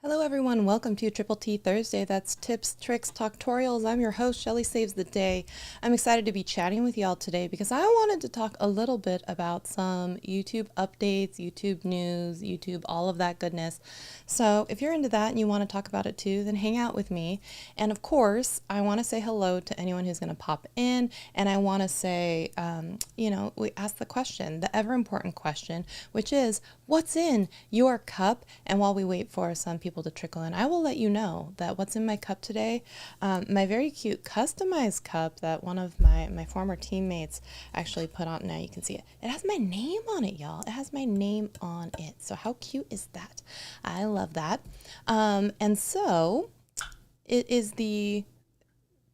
Hello everyone, welcome to Triple T Thursday. That's tips, tricks, talktorials. I'm your host, Shelly Saves the Day. I'm excited to be chatting with y'all today because I wanted to talk a little bit about some YouTube updates, YouTube news, YouTube, all of that goodness. So if you're into that and you want to talk about it too, then hang out with me. And of course, I want to say hello to anyone who's going to pop in. And I want to say, we ask the question, the ever important question, which is, what's in your cup? And while we wait for some people to trickle in, I will let you know that what's in my cup today, my very cute customized cup that one of my former teammates actually put on. Now you can see it. It has my name on it, y'all. It has my name on it. So how cute is that? I love that. And so it is the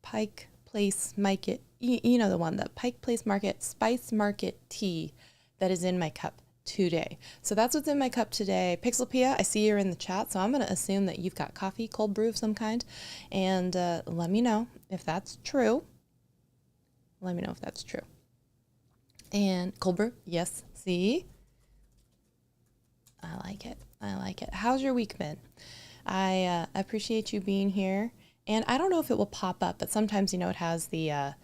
Pike Place Market, you know the one, the Pike Place Market Spice Market tea that is in my cup today. So that's what's in my cup today. Pixelpia, I see you're in the chat, so I'm going to assume that you've got coffee, cold brew of some kind, and let me know if that's true. Let me know if that's true. And cold brew, yes, see? I like it. I like it. How's your week been? I appreciate you being here. And I don't know if it will pop up, but sometimes, it has the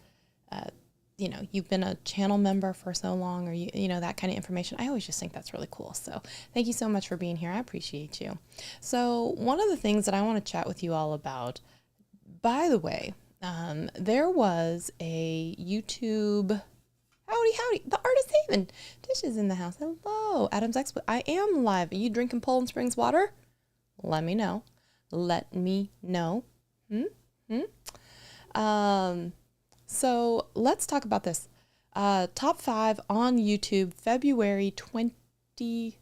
you've been a channel member for so long, or that kind of information. I always just think that's really cool. So thank you so much for being here. I appreciate you. So one of the things that I want to chat with you all about, by the way, there was a YouTube, howdy, the Artist Haven. Tish is in the house. Hello, Adam's Expo. I am live. Are you drinking Poland Springs water? Let me know. Let me know. So let's talk about this. Top 5 on YouTube, February 22nd,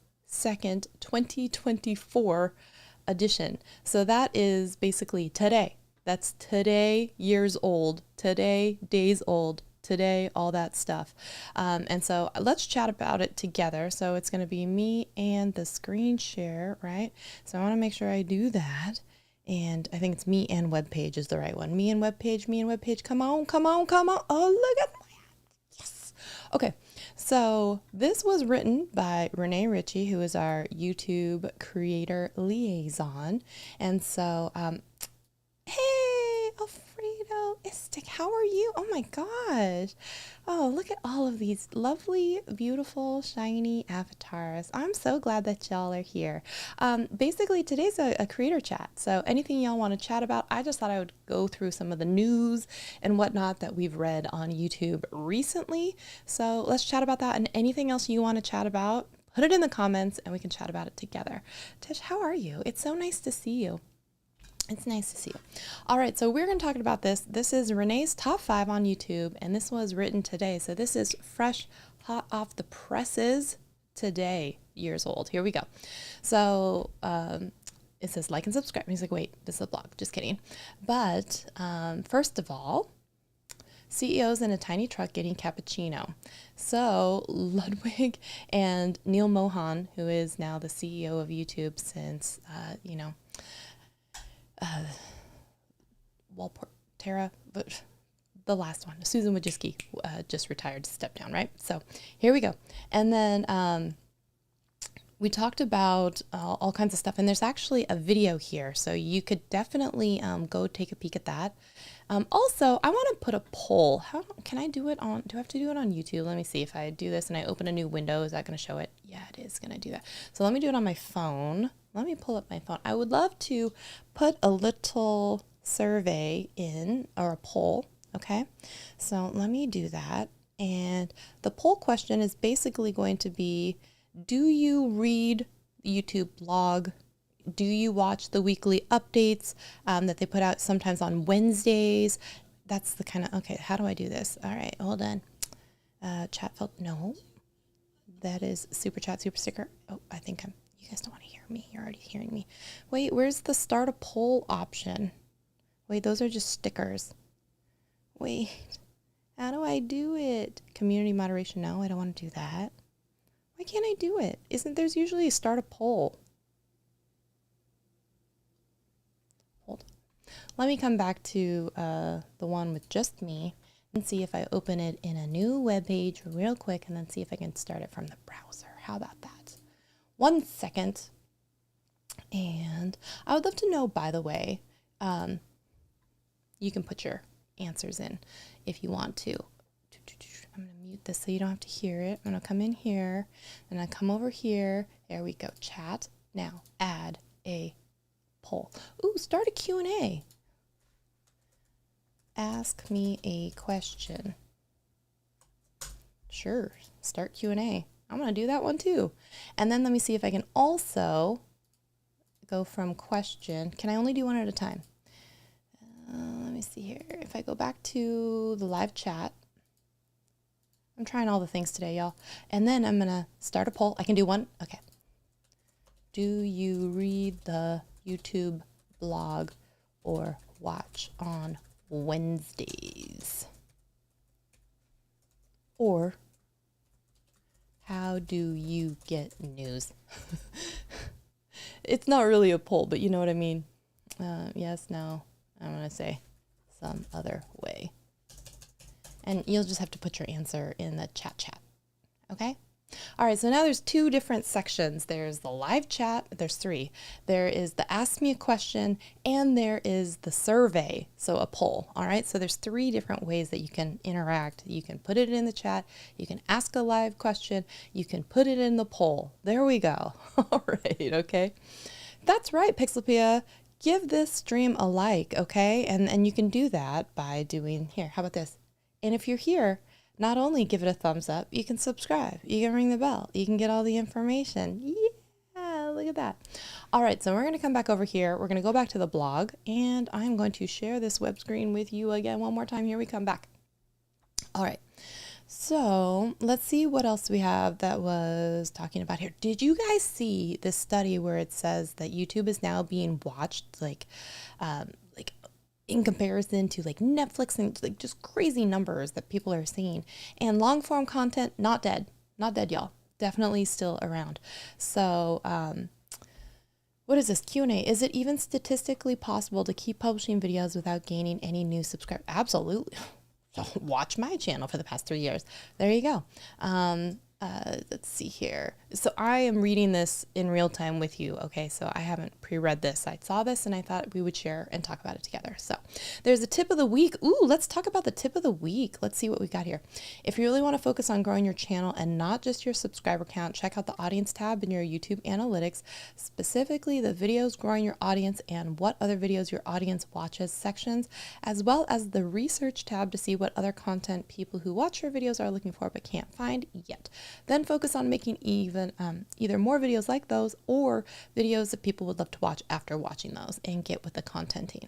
2024 edition. So that is basically today. That's today, years old, today, days old, today, all that stuff. And so let's chat about it together. So it's going to be me and the screen share, right? So I want to make sure I do that. And I think it's me and webpage is the right one. Me and webpage. Come on. Oh, look at my yes. Okay. So this was written by Renee Ritchie, who is our YouTube creator liaison. And so, hey, Alfredo Istic, how are you? Oh my gosh. Oh, look at all of these lovely, beautiful, shiny avatars. I'm so glad that y'all are here. Basically, today's a creator chat. So anything y'all want to chat about, I just thought I would go through some of the news and whatnot that we've read on YouTube recently. So let's chat about that, and anything else you want to chat about, put it in the comments and we can chat about it together. Tish, how are you? It's so nice to see you. It's nice to see you. All right, so we're going to talk about this. This is Renee's top 5 on YouTube, and this was written today. So this is fresh, hot off the presses today, years old. Here we go. So it says like and subscribe. And he's like, wait, this is a blog. Just kidding. But first of all, CEOs in a tiny truck getting cappuccino. So Ludwig and Neil Mohan, who is now the CEO of YouTube since, Walport, Tara, but the last one, Susan Wojcicki, just retired, stepped down, right? So here we go. And then we talked about all kinds of stuff, and there's actually a video here, so you could definitely go take a peek at that. Also, I want to put a poll. How can I do it on, do I have to do it on YouTube? Let me see. If I do this and I open a new window, is that going to show it? Yeah, it is going to do that. So let me do it on my phone. Let me pull up my phone. I would love to put a little survey in, or a poll, okay? So let me do that. And the poll question is basically going to be, do you read the YouTube blog? Do you watch the weekly updates that they put out sometimes on Wednesdays? That's the kind of, okay, how do I do this? All right, hold on. Chat filter, no. That is super chat, super sticker. Oh, I think you guys don't want to hear me. You're already hearing me. Wait, where's the start a poll option? Wait, those are just stickers. Wait, how do I do it? Community moderation, no, I don't want to do that. Why can't I do it? There's usually a start a poll. Hold on. Let me come back to the one with just me and see if I open it in a new web page real quick, and then see if I can start it from the browser. How about that? 1 second. And I would love to know, by the way, you can put your answers in if you want to. I'm going to mute this so you don't have to hear it. I'm going to come in here, and I come over here. There we go. Chat. Now, add a poll. Ooh, start a Q&A. Ask me a question. Sure, start Q&A. I'm going to do that one too. And then let me see if I can also go from question. Can I only do one at a time? Let me see here. If I go back to the live chat, I'm trying all the things today, y'all. And then I'm going to start a poll. I can do one. Okay. Do you read the YouTube blog or watch on Wednesdays? Or how do you get news? It's not really a poll, but you know what I mean. Yes, no. I'm going to say some other way. And you'll just have to put your answer in the chat. Okay? All right, so now there's two different sections. There's the live chat. There's three. There is the ask me a question, and there is the survey, so a poll. All right, so there's three different ways that you can interact. You can put it in the chat. You can ask a live question. You can put it in the poll. There we go. All right, okay. That's right, Pixelpia. Give this stream a like, okay? And you can do that by doing, here, how about this? And if you're here, not only give it a thumbs up, you can subscribe, you can ring the bell, you can get all the information. Yeah, look at that. All right, so we're going to come back over here. We're going to go back to the blog, and I'm going to share this web screen with you again one more time. Here we come back. All right, so let's see what else we have that was talking about here. Did you guys see this study where it says that YouTube is now being watched like in comparison to like Netflix and like just crazy numbers that people are seeing? And long form content, not dead, y'all. Definitely still around. So, what is this Q&A? Is it even statistically possible to keep publishing videos without gaining any new subscribers? Absolutely. Watch my channel for the past 3 years. There you go. Let's see here. So I am reading this in real time with you. Okay, so I haven't pre-read this. I saw this and I thought we would share and talk about it together. So there's a tip of the week. Ooh, let's talk about the tip of the week. Let's see what we got here. If you really want to focus on growing your channel and not just your subscriber count, check out the audience tab in your YouTube analytics, specifically the videos growing your audience and what other videos your audience watches sections, as well as the research tab to see what other content people who watch your videos are looking for but can't find yet. Then focus on making either more videos like those or videos that people would love to watch after watching those, and get with the contenting.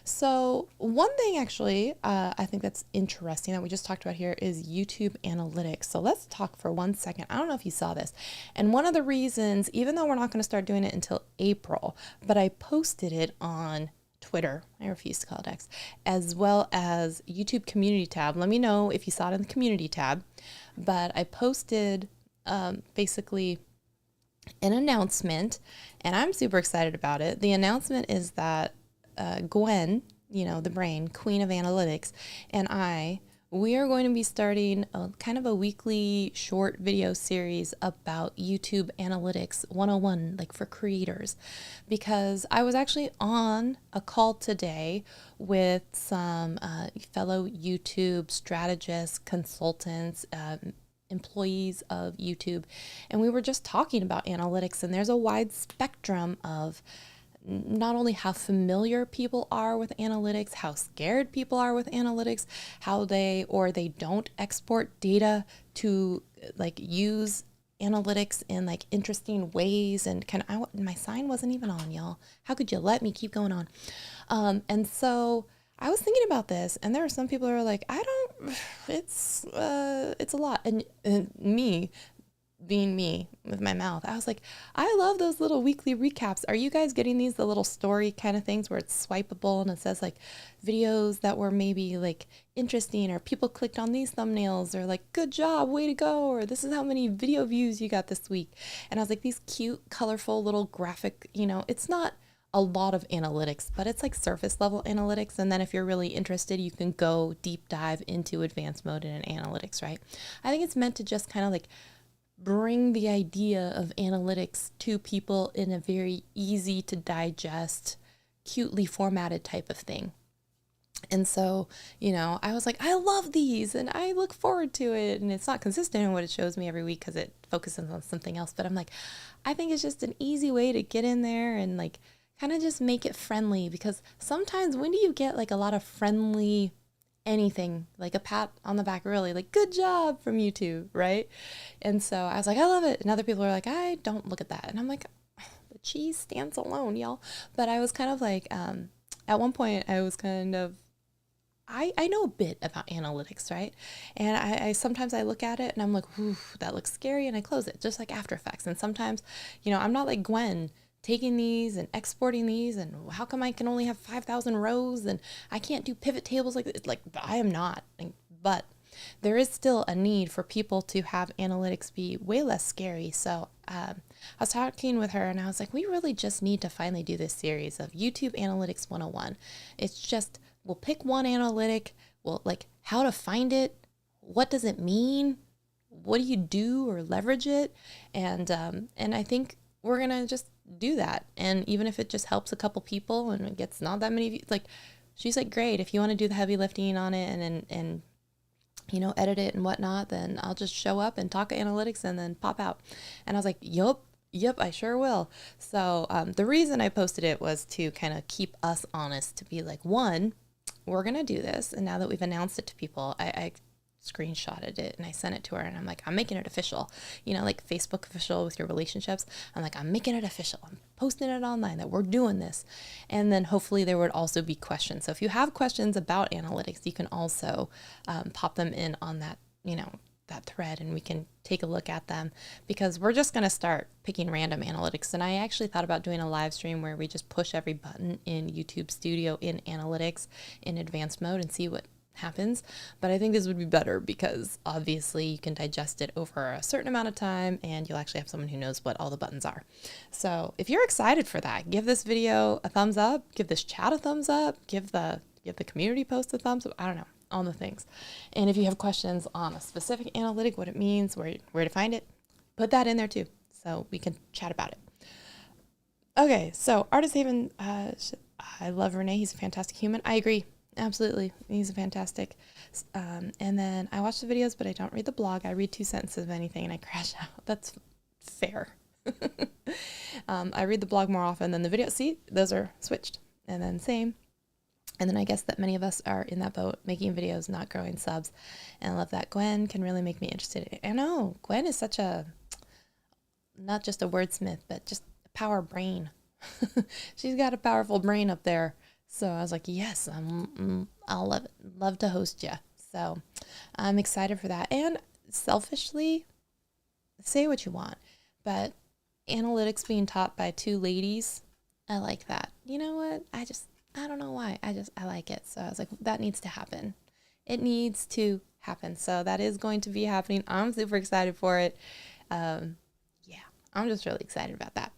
So one thing actually I think that's interesting that we just talked about here is YouTube analytics. So let's talk for 1 second. I don't know if you saw this. And one of the reasons, even though we're not going to start doing it until April, but I posted it on Twitter, I refuse to call it X, as well as YouTube community tab. Let me know if you saw it in the community tab. But I posted basically an announcement, and I'm super excited about it. The announcement is that Gwen, you know, the brain, queen of analytics, and we are going to be starting a kind of a weekly short video series about YouTube Analytics 101, like for creators, because I was actually on a call today with some fellow YouTube strategists, consultants, employees of YouTube, and we were just talking about analytics, and there's a wide spectrum of not only how familiar people are with analytics, how scared people are with analytics, how they or they don't export data to like use analytics in like interesting ways. And my sign wasn't even on, y'all. How could you let me keep going on? And so I was thinking about this, and there are some people who are like, it's a lot. And me, being me with my mouth, I was like, I love those little weekly recaps. Are you guys getting these, the little story kind of things where it's swipeable and it says like videos that were maybe like interesting, or people clicked on these thumbnails, or like, good job, way to go, or this is how many video views you got this week. And I was like, these cute, colorful little graphic, it's not a lot of analytics, but it's like surface level analytics. And then if you're really interested, you can go deep dive into advanced mode and analytics, right? I think it's meant to just kind of like bring the idea of analytics to people in a very easy to digest, cutely formatted type of thing. And so, I was like, I love these and I look forward to it. And it's not consistent in what it shows me every week because it focuses on something else. But I'm like, I think it's just an easy way to get in there and like kind of just make it friendly, because sometimes when do you get like a lot of friendly anything, like a pat on the back, really like good job from YouTube, right? And so I was like, I love it. And other people are like, I don't look at that. And I'm like, the cheese stands alone, y'all. But I was kind of like, at one point I was kind of, I know a bit about analytics, right? And I sometimes I look at it and I'm like, ooh, that looks scary, and I close it, just like After Effects. And sometimes, I'm not like Gwen taking these and exporting these, and how come I can only have 5,000 rows and I can't do pivot tables like I am not. But there is still a need for people to have analytics be way less scary. So I was talking with her and I was like, we really just need to finally do this series of YouTube Analytics 101. It's just, we'll pick one analytic, well, like how to find it, what does it mean, what do you do or leverage it, and I think we're gonna just do that. And even if it just helps a couple people and it gets not that many views, like she's like, great, if you want to do the heavy lifting on it and edit it and whatnot, then I'll just show up and talk analytics and then pop out. And I was like, Yep, I sure will. So the reason I posted it was to kind of keep us honest, to be like, one, we're going to do this. And now that we've announced it to people, I screenshotted it and I sent it to her and I'm like, I'm making it official, like Facebook official with your relationships. I'm like, I'm making it official. I'm posting it online that we're doing this. And then hopefully there would also be questions. So if you have questions about analytics, you can also pop them in on that, that thread, and we can take a look at them, because we're just going to start picking random analytics. And I actually thought about doing a live stream where we just push every button in YouTube Studio in analytics in advanced mode and see what happens. But I think this would be better because obviously you can digest it over a certain amount of time and you'll actually have someone who knows what all the buttons are. So if you're excited for that, give this video a thumbs up, give this chat a thumbs up, give the community post a thumbs up. I don't know, all the things. And if you have questions on a specific analytic, what it means, where to find it, put that in there too, so we can chat about it. Okay, so Artist Haven, I love Renee. He's a fantastic human. I agree. Absolutely. He's a fantastic. And then I watch the videos, but I don't read the blog. I read 2 sentences of anything and I crash out. That's fair. I read the blog more often than the video. See, those are switched. And then same. And then I guess that many of us are in that boat, making videos, not growing subs. And I love that. Gwen can really make me interested in it. I know, Gwen is such a, not just a wordsmith, but just a power brain. She's got a powerful brain up there. So I was like, yes, I'll love to host you. So I'm excited for that. And selfishly, say what you want, but analytics being taught by 2 ladies, I like that. You know what? I don't know why. I like it. So I was like, that needs to happen. It needs to happen. So that is going to be happening. I'm super excited for it. Yeah, I'm just really excited about that.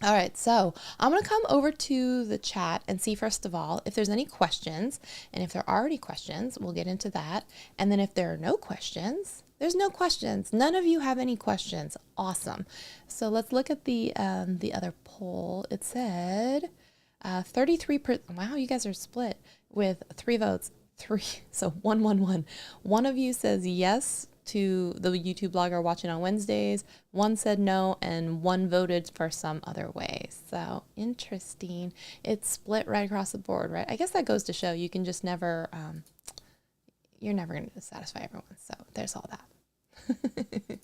All right, so I'm going to come over to the chat and see, first of all, if there's any questions. And if there are any questions, we'll get into that. And then if there are no questions, there's no questions. None of you have any questions. Awesome. So let's look at the other poll. It said 33%. Wow, you guys are split with 3 votes. 3. So 1. One of you says yes to the YouTube blogger watching on Wednesdays. 1 said no, and 1 voted for some other way. So interesting. It's split right across the board, right? I guess that goes to show you can just never, you're never going to satisfy everyone. So there's all that.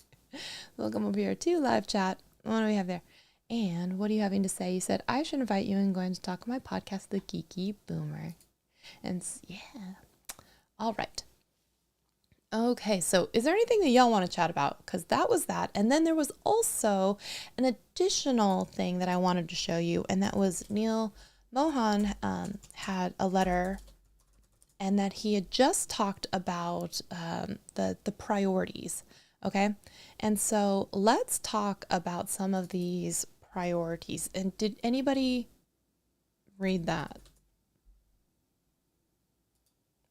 Welcome over here to live chat. What do we have there? And what are you having to say? You said, I should invite you and going to talk on my podcast, The Geeky Boomer. And yeah. All right. Okay, so is there anything that y'all want to chat about? Because that was that. And then there was also an additional thing that I wanted to show you, and that was Neil Mohan had a letter, and that he had just talked about the priorities, okay? And so let's talk about some of these priorities. And did anybody read that?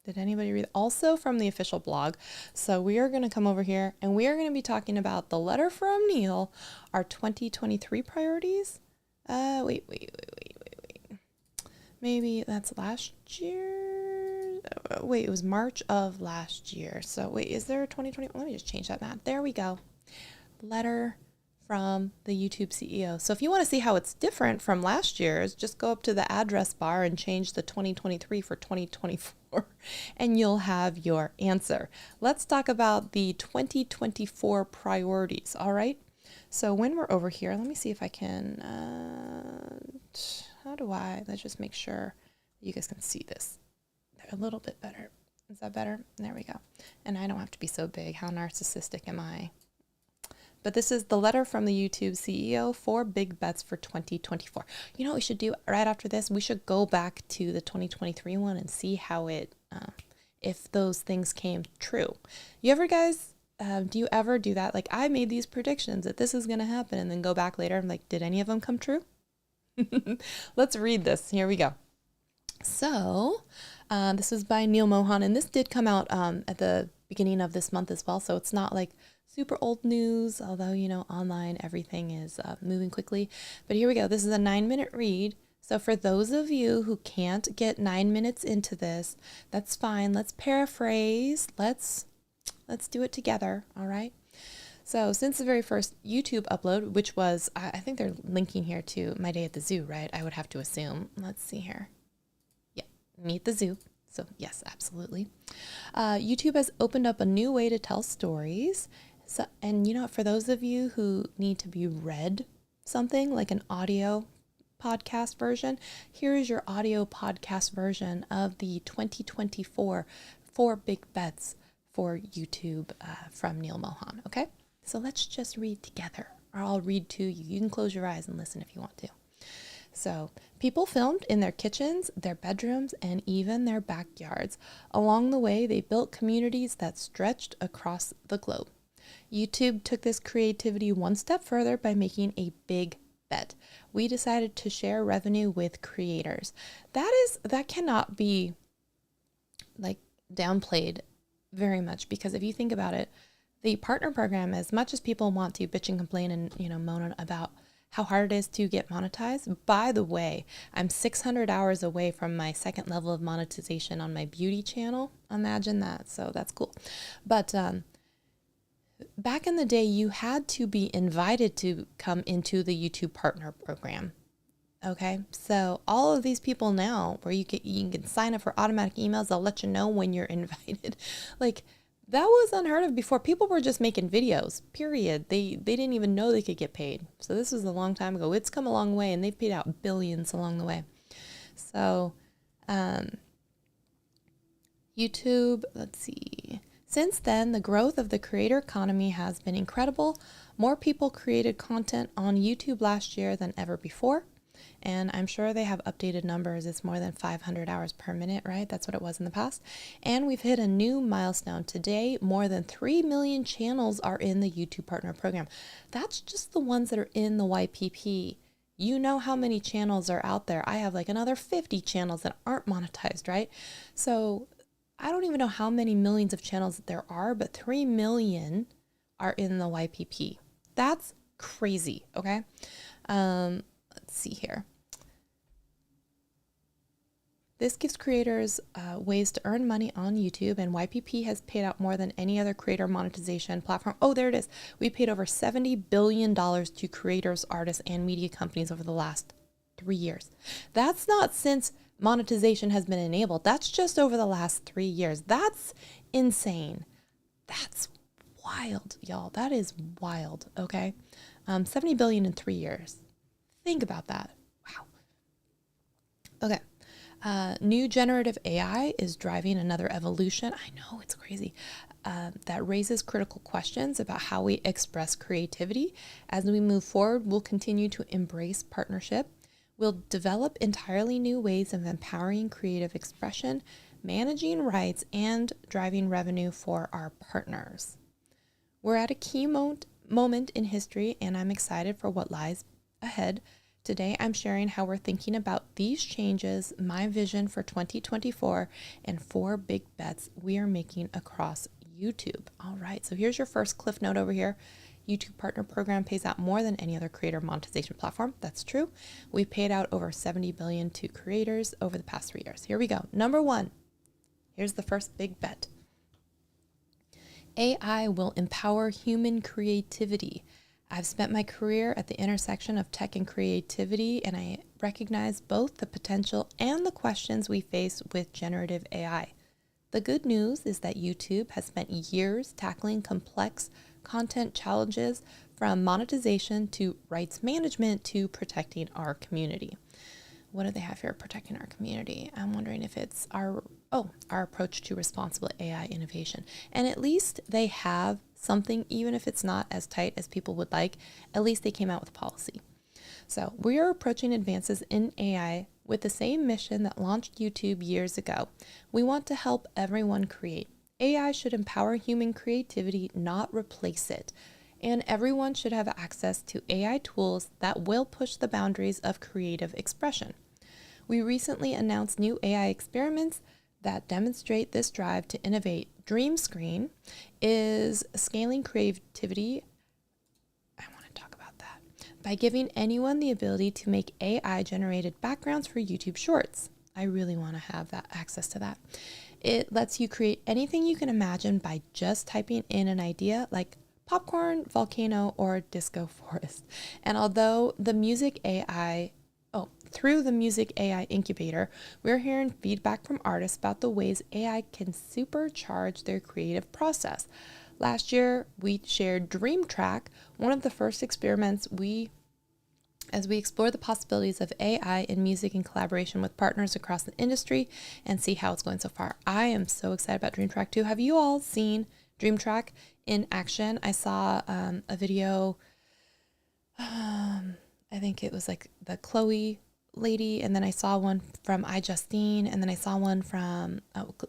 Did anybody read? Also from the official blog. So we are going to come over here and we are going to be talking about the letter from Neil, our 2023 priorities. Wait. Maybe that's last year. Wait, it was March of last year. So wait, is there a 2020? Let me just change that map. There we go. Letter from the YouTube CEO. So if you want to see how it's different from last year's, just go up to the address bar and change the 2023 for 2024 and you'll have your answer. Let's talk about the 2024 priorities. All right. So when we're over here, let me see if I can, let's just make sure you guys can see this. They're a little bit better. Is that better? There we go. And I don't have to be so big. How narcissistic am I? But this is the letter from the YouTube CEO for big bets for 2024. You know what we should do right after this? We should go back to the 2023 one and see how it, if those things came true. You ever guys, do you ever do that? Like, I made these predictions that this is going to happen and then go back later and like, did any of them come true? Let's read this. Here we go. So this is by Neil Mohan, and this did come out at the beginning of this month as well. So it's not like super old news, although, you know, online everything is moving quickly. But here we go. This is a 9-minute read. So for those of you who can't get 9 minutes into this, that's fine. Let's paraphrase. Let's do it together. All right. So since the very first YouTube upload, which was, I think they're linking here to my day at the zoo, right? I would have to assume. Let's see here. Yeah, meet the zoo. So yes, absolutely. YouTube has opened up a new way to tell stories. So, and you know, for those of you who need to be read something like an audio podcast version, here is your audio podcast version of the 2024 4 big bets for YouTube from Neil Mohan. Okay, so let's just read together, or I'll read to you. You can close your eyes and listen if you want to. So, people filmed in their kitchens, their bedrooms, and even their backyards. Along the way, they built communities that stretched across the globe. YouTube took this creativity one step further by making a big bet. We decided to share revenue with creators. That cannot be like downplayed very much, because if you think about it, the partner program, as much as people want to bitch and complain and, you know, moan about how hard it is to get monetized. By the way, I'm 600 hours away from my second level of monetization on my beauty channel. Imagine that. So that's cool. But back in the day, you had to be invited to come into the YouTube partner program. Okay, so all of these people now, where you can sign up for automatic emails, they'll let you know when you're invited. Like, that was unheard of before. People were just making videos, period. They didn't even know they could get paid. So this was a long time ago. It's come a long way, and they've paid out billions along the way. So YouTube, let's see. Since then, the growth of the creator economy has been incredible. More people created content on YouTube last year than ever before. And I'm sure they have updated numbers. It's more than 500 hours per minute, right? That's what it was in the past. And we've hit a new milestone. Today, more than 3 million channels are in the YouTube Partner Program. That's just the ones that are in the YPP. You know how many channels are out there. I have like another 50 channels that aren't monetized, right? So I don't even know how many millions of channels there are, but 3 million are in the YPP. That's crazy, okay? Let's see here. This gives creators ways to earn money on YouTube, and YPP has paid out more than any other creator monetization platform. Oh, there it is. We paid over $70 billion to creators, artists, and media companies over the last 3 years. That's not since monetization has been enabled. That's just over the last 3 years. That's insane. That's wild, y'all. That is wild, okay? 70 billion in 3 years. Think about that. Wow. Okay. New generative AI is driving another evolution. I know, it's crazy. That raises critical questions about how we express creativity. As we move forward, we'll continue to embrace partnership. We'll develop entirely new ways of empowering creative expression, managing rights, and driving revenue for our partners. We're at a key moment in history, and I'm excited for what lies ahead. Today, I'm sharing how we're thinking about these changes, my vision for 2024, and 4 big bets we are making across YouTube. All right, so here's your first cliff note over here. YouTube Partner Program pays out more than any other creator monetization platform. That's true. We've paid out over $70 billion to creators over the past 3 years. Here we go. Number 1. Here's the first big bet. AI will empower human creativity. I've spent my career at the intersection of tech and creativity, and I recognize both the potential and the questions we face with generative AI. The good news is that YouTube has spent years tackling complex content challenges, from monetization to rights management to protecting our community. What do they have here, protecting our community? I'm wondering if it's our approach to responsible AI innovation. And at least they have something, even if it's not as tight as people would like, at least they came out with a policy. So we are approaching advances in AI with the same mission that launched YouTube years ago. We want to help everyone create. AI should empower human creativity, not replace it. And everyone should have access to AI tools that will push the boundaries of creative expression. We recently announced new AI experiments that demonstrate this drive to innovate. Dream Screen is scaling creativity. I want to talk about that by giving anyone the ability to make AI generated backgrounds for YouTube Shorts. I really want to have that access to that. It lets you create anything you can imagine by just typing in an idea like popcorn, volcano, or disco forest. And although through the Music AI Incubator, we're hearing feedback from artists about the ways AI can supercharge their creative process. Last year, we shared Dream Track, one of the first experiments as we explore the possibilities of AI in music in collaboration with partners across the industry and see how it's going so far. I am so excited about Dream Track too. Have you all seen Dream Track in action? I saw a video, I think it was like the Chloe lady, and then I saw one from iJustine, and then I saw one from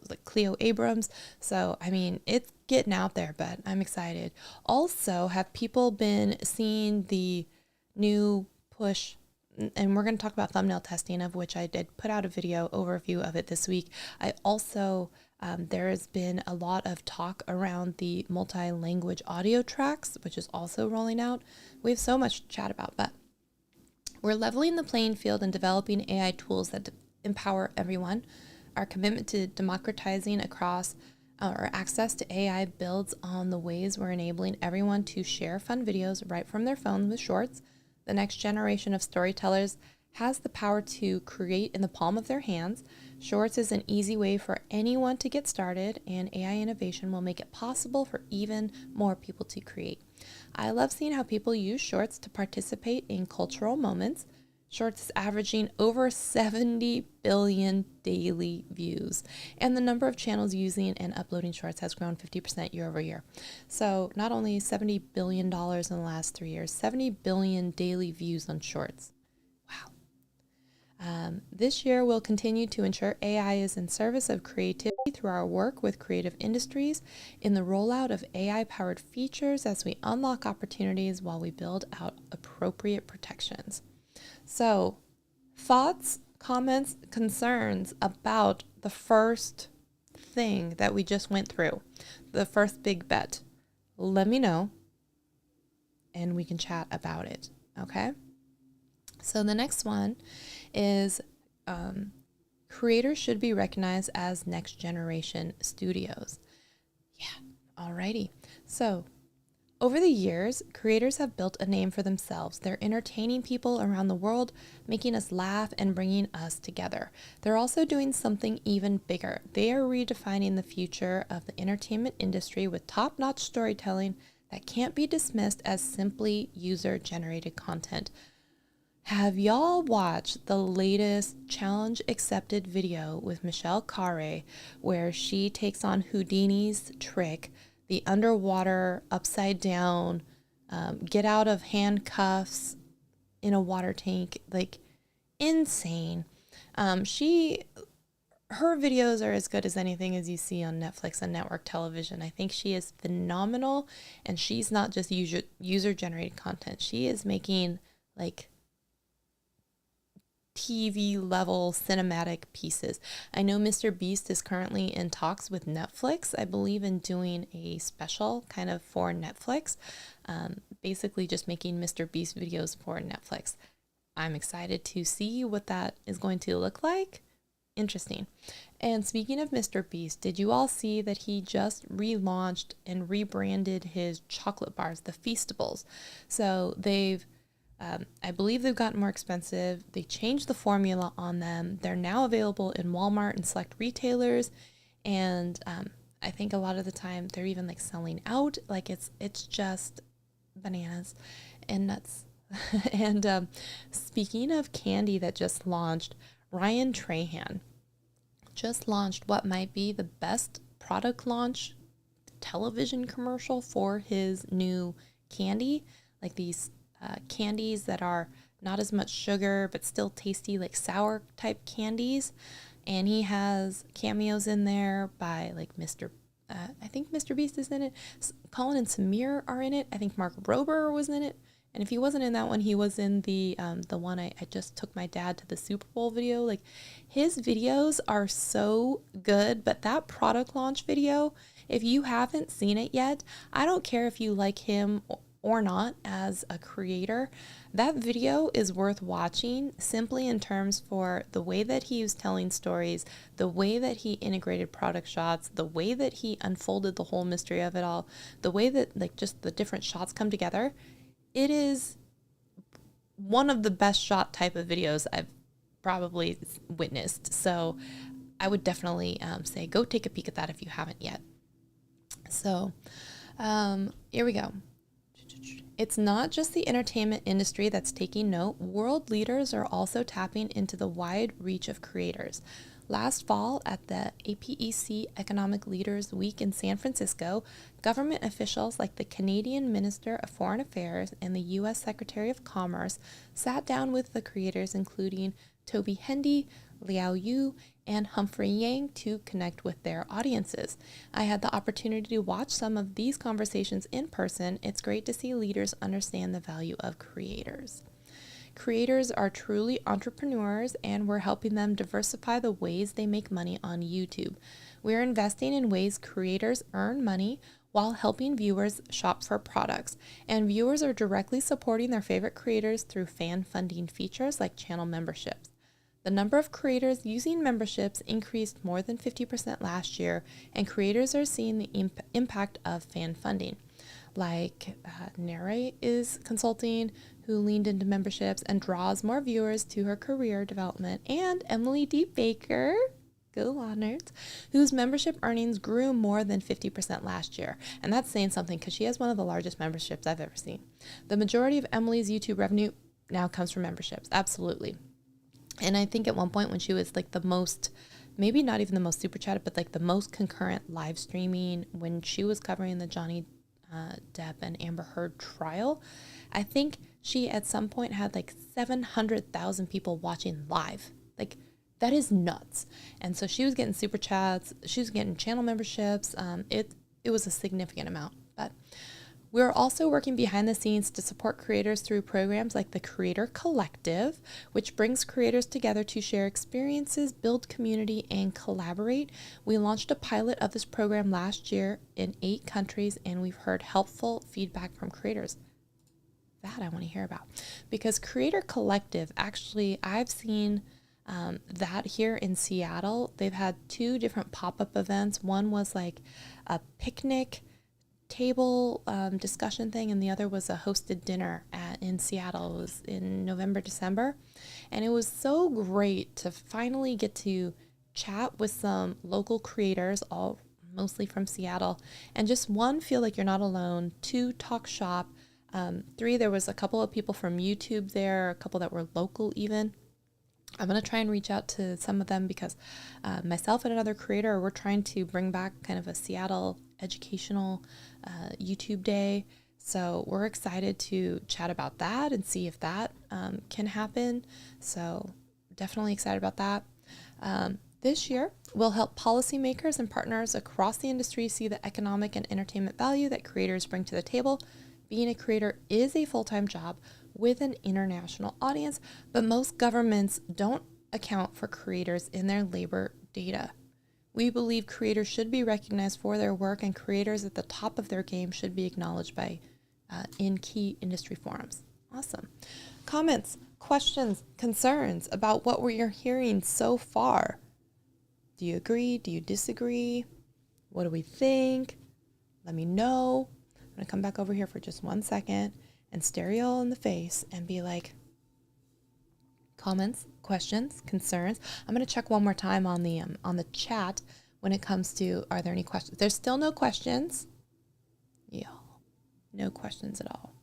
like Cleo Abrams. So I mean, it's getting out there, but I'm excited. Also, have people been seeing the new push? And we're going to talk about thumbnail testing, of which I did put out a video overview of it this week. I also there has been a lot of talk around the multi-language audio tracks, which is also rolling out. We have so much to chat about, but we're leveling the playing field and developing AI tools that empower everyone. Our commitment to democratizing across our access to AI builds on the ways we're enabling everyone to share fun videos right from their phone with Shorts. The next generation of storytellers has the power to create in the palm of their hands. Shorts is an easy way for anyone to get started, and AI innovation will make it possible for even more people to create. I love seeing how people use Shorts to participate in cultural moments. Shorts is averaging over 70 billion daily views, and the number of channels using and uploading Shorts has grown 50% year over year. So not only $70 billion in the last 3 years, 70 billion daily views on Shorts. Wow. This year, we'll continue to ensure AI is in service of creativity through our work with creative industries in the rollout of AI-powered features as we unlock opportunities while we build out appropriate protections. So, thoughts, comments, concerns about the first thing that we just went through, the first big bet, let me know and we can chat about it, okay? So the next one is creators should be recognized as next generation studios. Yeah, alrighty. So over the years, creators have built a name for themselves. They're entertaining people around the world, making us laugh and bringing us together. They're also doing something even bigger. They are redefining the future of the entertainment industry with top-notch storytelling that can't be dismissed as simply user-generated content. Have y'all watched the latest challenge accepted video with Michelle Khare, where she takes on Houdini's trick, the underwater, upside down, get out of handcuffs in a water tank, like insane. Her videos are as good as anything as you see on Netflix and network television. I think she is phenomenal, and she's not just user generated content. She is making like TV level cinematic pieces. I know Mr. Beast is currently in talks with Netflix, I believe, in doing a special kind of for Netflix, basically just making Mr. Beast videos for Netflix. I'm excited to see what that is going to look like. Interesting. And speaking of Mr. Beast, did you all see that he just relaunched and rebranded his chocolate bars, the Feastables? So I believe they've gotten more expensive. They changed the formula on them. They're now available in Walmart and select retailers. And I think a lot of the time they're even like selling out. Like it's just bananas and nuts. And speaking of candy that just launched, Ryan Trahan just launched what might be the best product launch television commercial for his new candy, like these candies that are not as much sugar but still tasty, like sour type candies. And he has cameos in there by like I think Mr. Beast is in it. Colin and Samir are in it. I think Mark Rober was in it. And if he wasn't in that one, he was in the one I just took my dad to the Super Bowl video. Like, his videos are so good, but that product launch video, if you haven't seen it yet, I don't care if you like him or not as a creator, that video is worth watching simply in terms for the way that he was telling stories, the way that he integrated product shots, the way that he unfolded the whole mystery of it all, the way that like just the different shots come together. It is one of the best shot type of videos I've probably witnessed. So I would definitely say go take a peek at that if you haven't yet. So here we go. It's not just the entertainment industry that's taking note. World leaders are also tapping into the wide reach of creators. Last fall, at the APEC Economic Leaders Week in San Francisco, government officials like the Canadian Minister of Foreign Affairs and the U.S. Secretary of Commerce sat down with the creators, including Toby Hendy, Liao Yu, and Humphrey Yang, to connect with their audiences. I had the opportunity to watch some of these conversations in person. It's great to see leaders understand the value of creators. Creators are truly entrepreneurs, and we're helping them diversify the ways they make money on YouTube. We're investing in ways creators earn money while helping viewers shop for products, and viewers are directly supporting their favorite creators through fan funding features like channel memberships. The number of creators using memberships increased more than 50% last year, and creators are seeing the impact of fan funding. Like Nere is consulting, who leaned into memberships and draws more viewers to her career development, and Emily D. Baker, go Law Nerds, whose membership earnings grew more than 50% last year. And that's saying something because she has one of the largest memberships I've ever seen. The majority of Emily's YouTube revenue now comes from memberships, absolutely. And I think at one point when she was like the most, maybe not even the most super chatted, but like the most concurrent live streaming, when she was covering the Johnny Depp and Amber Heard trial, I think she at some point had like 700,000 people watching live. Like, that is nuts. And so she was getting super chats, she was getting channel memberships. It was a significant amount. But we're also working behind the scenes to support creators through programs like the Creator Collective, which brings creators together to share experiences, build community, and collaborate. We launched a pilot of this program last year in 8 countries, and we've heard helpful feedback from creators. That I want to hear about, because Creator Collective, actually, I've seen that here in Seattle. They've had 2 different pop-up events. One was like a picnic table discussion thing, and the other was a hosted dinner in Seattle. It was in November, December, and it was so great to finally get to chat with some local creators, all mostly from Seattle, and just 1, feel like you're not alone, 2, talk shop, 3, there was a couple of people from YouTube there, a couple that were local even. I'm going to try and reach out to some of them because myself and another creator, we're trying to bring back kind of a Seattle educational YouTube day. So we're excited to chat about that and see if that can happen. So definitely excited about that. This year, we'll help policymakers and partners across the industry see the economic and entertainment value that creators bring to the table. Being a creator is a full-time job. with an international audience, but most governments don't account for creators in their labor data. We believe creators should be recognized for their work, and creators at the top of their game should be acknowledged by in key industry forums. Awesome. Comments, questions, concerns about what we're hearing so far? Do you agree? Do you disagree? What do we think? Let me know. I'm going to come back over here for just 1 second and stare you all in the face and be like, comments, questions, concerns. I'm going to check one more time on the chat when it comes to, are there any questions? There's still no questions. Yeah, no questions at all.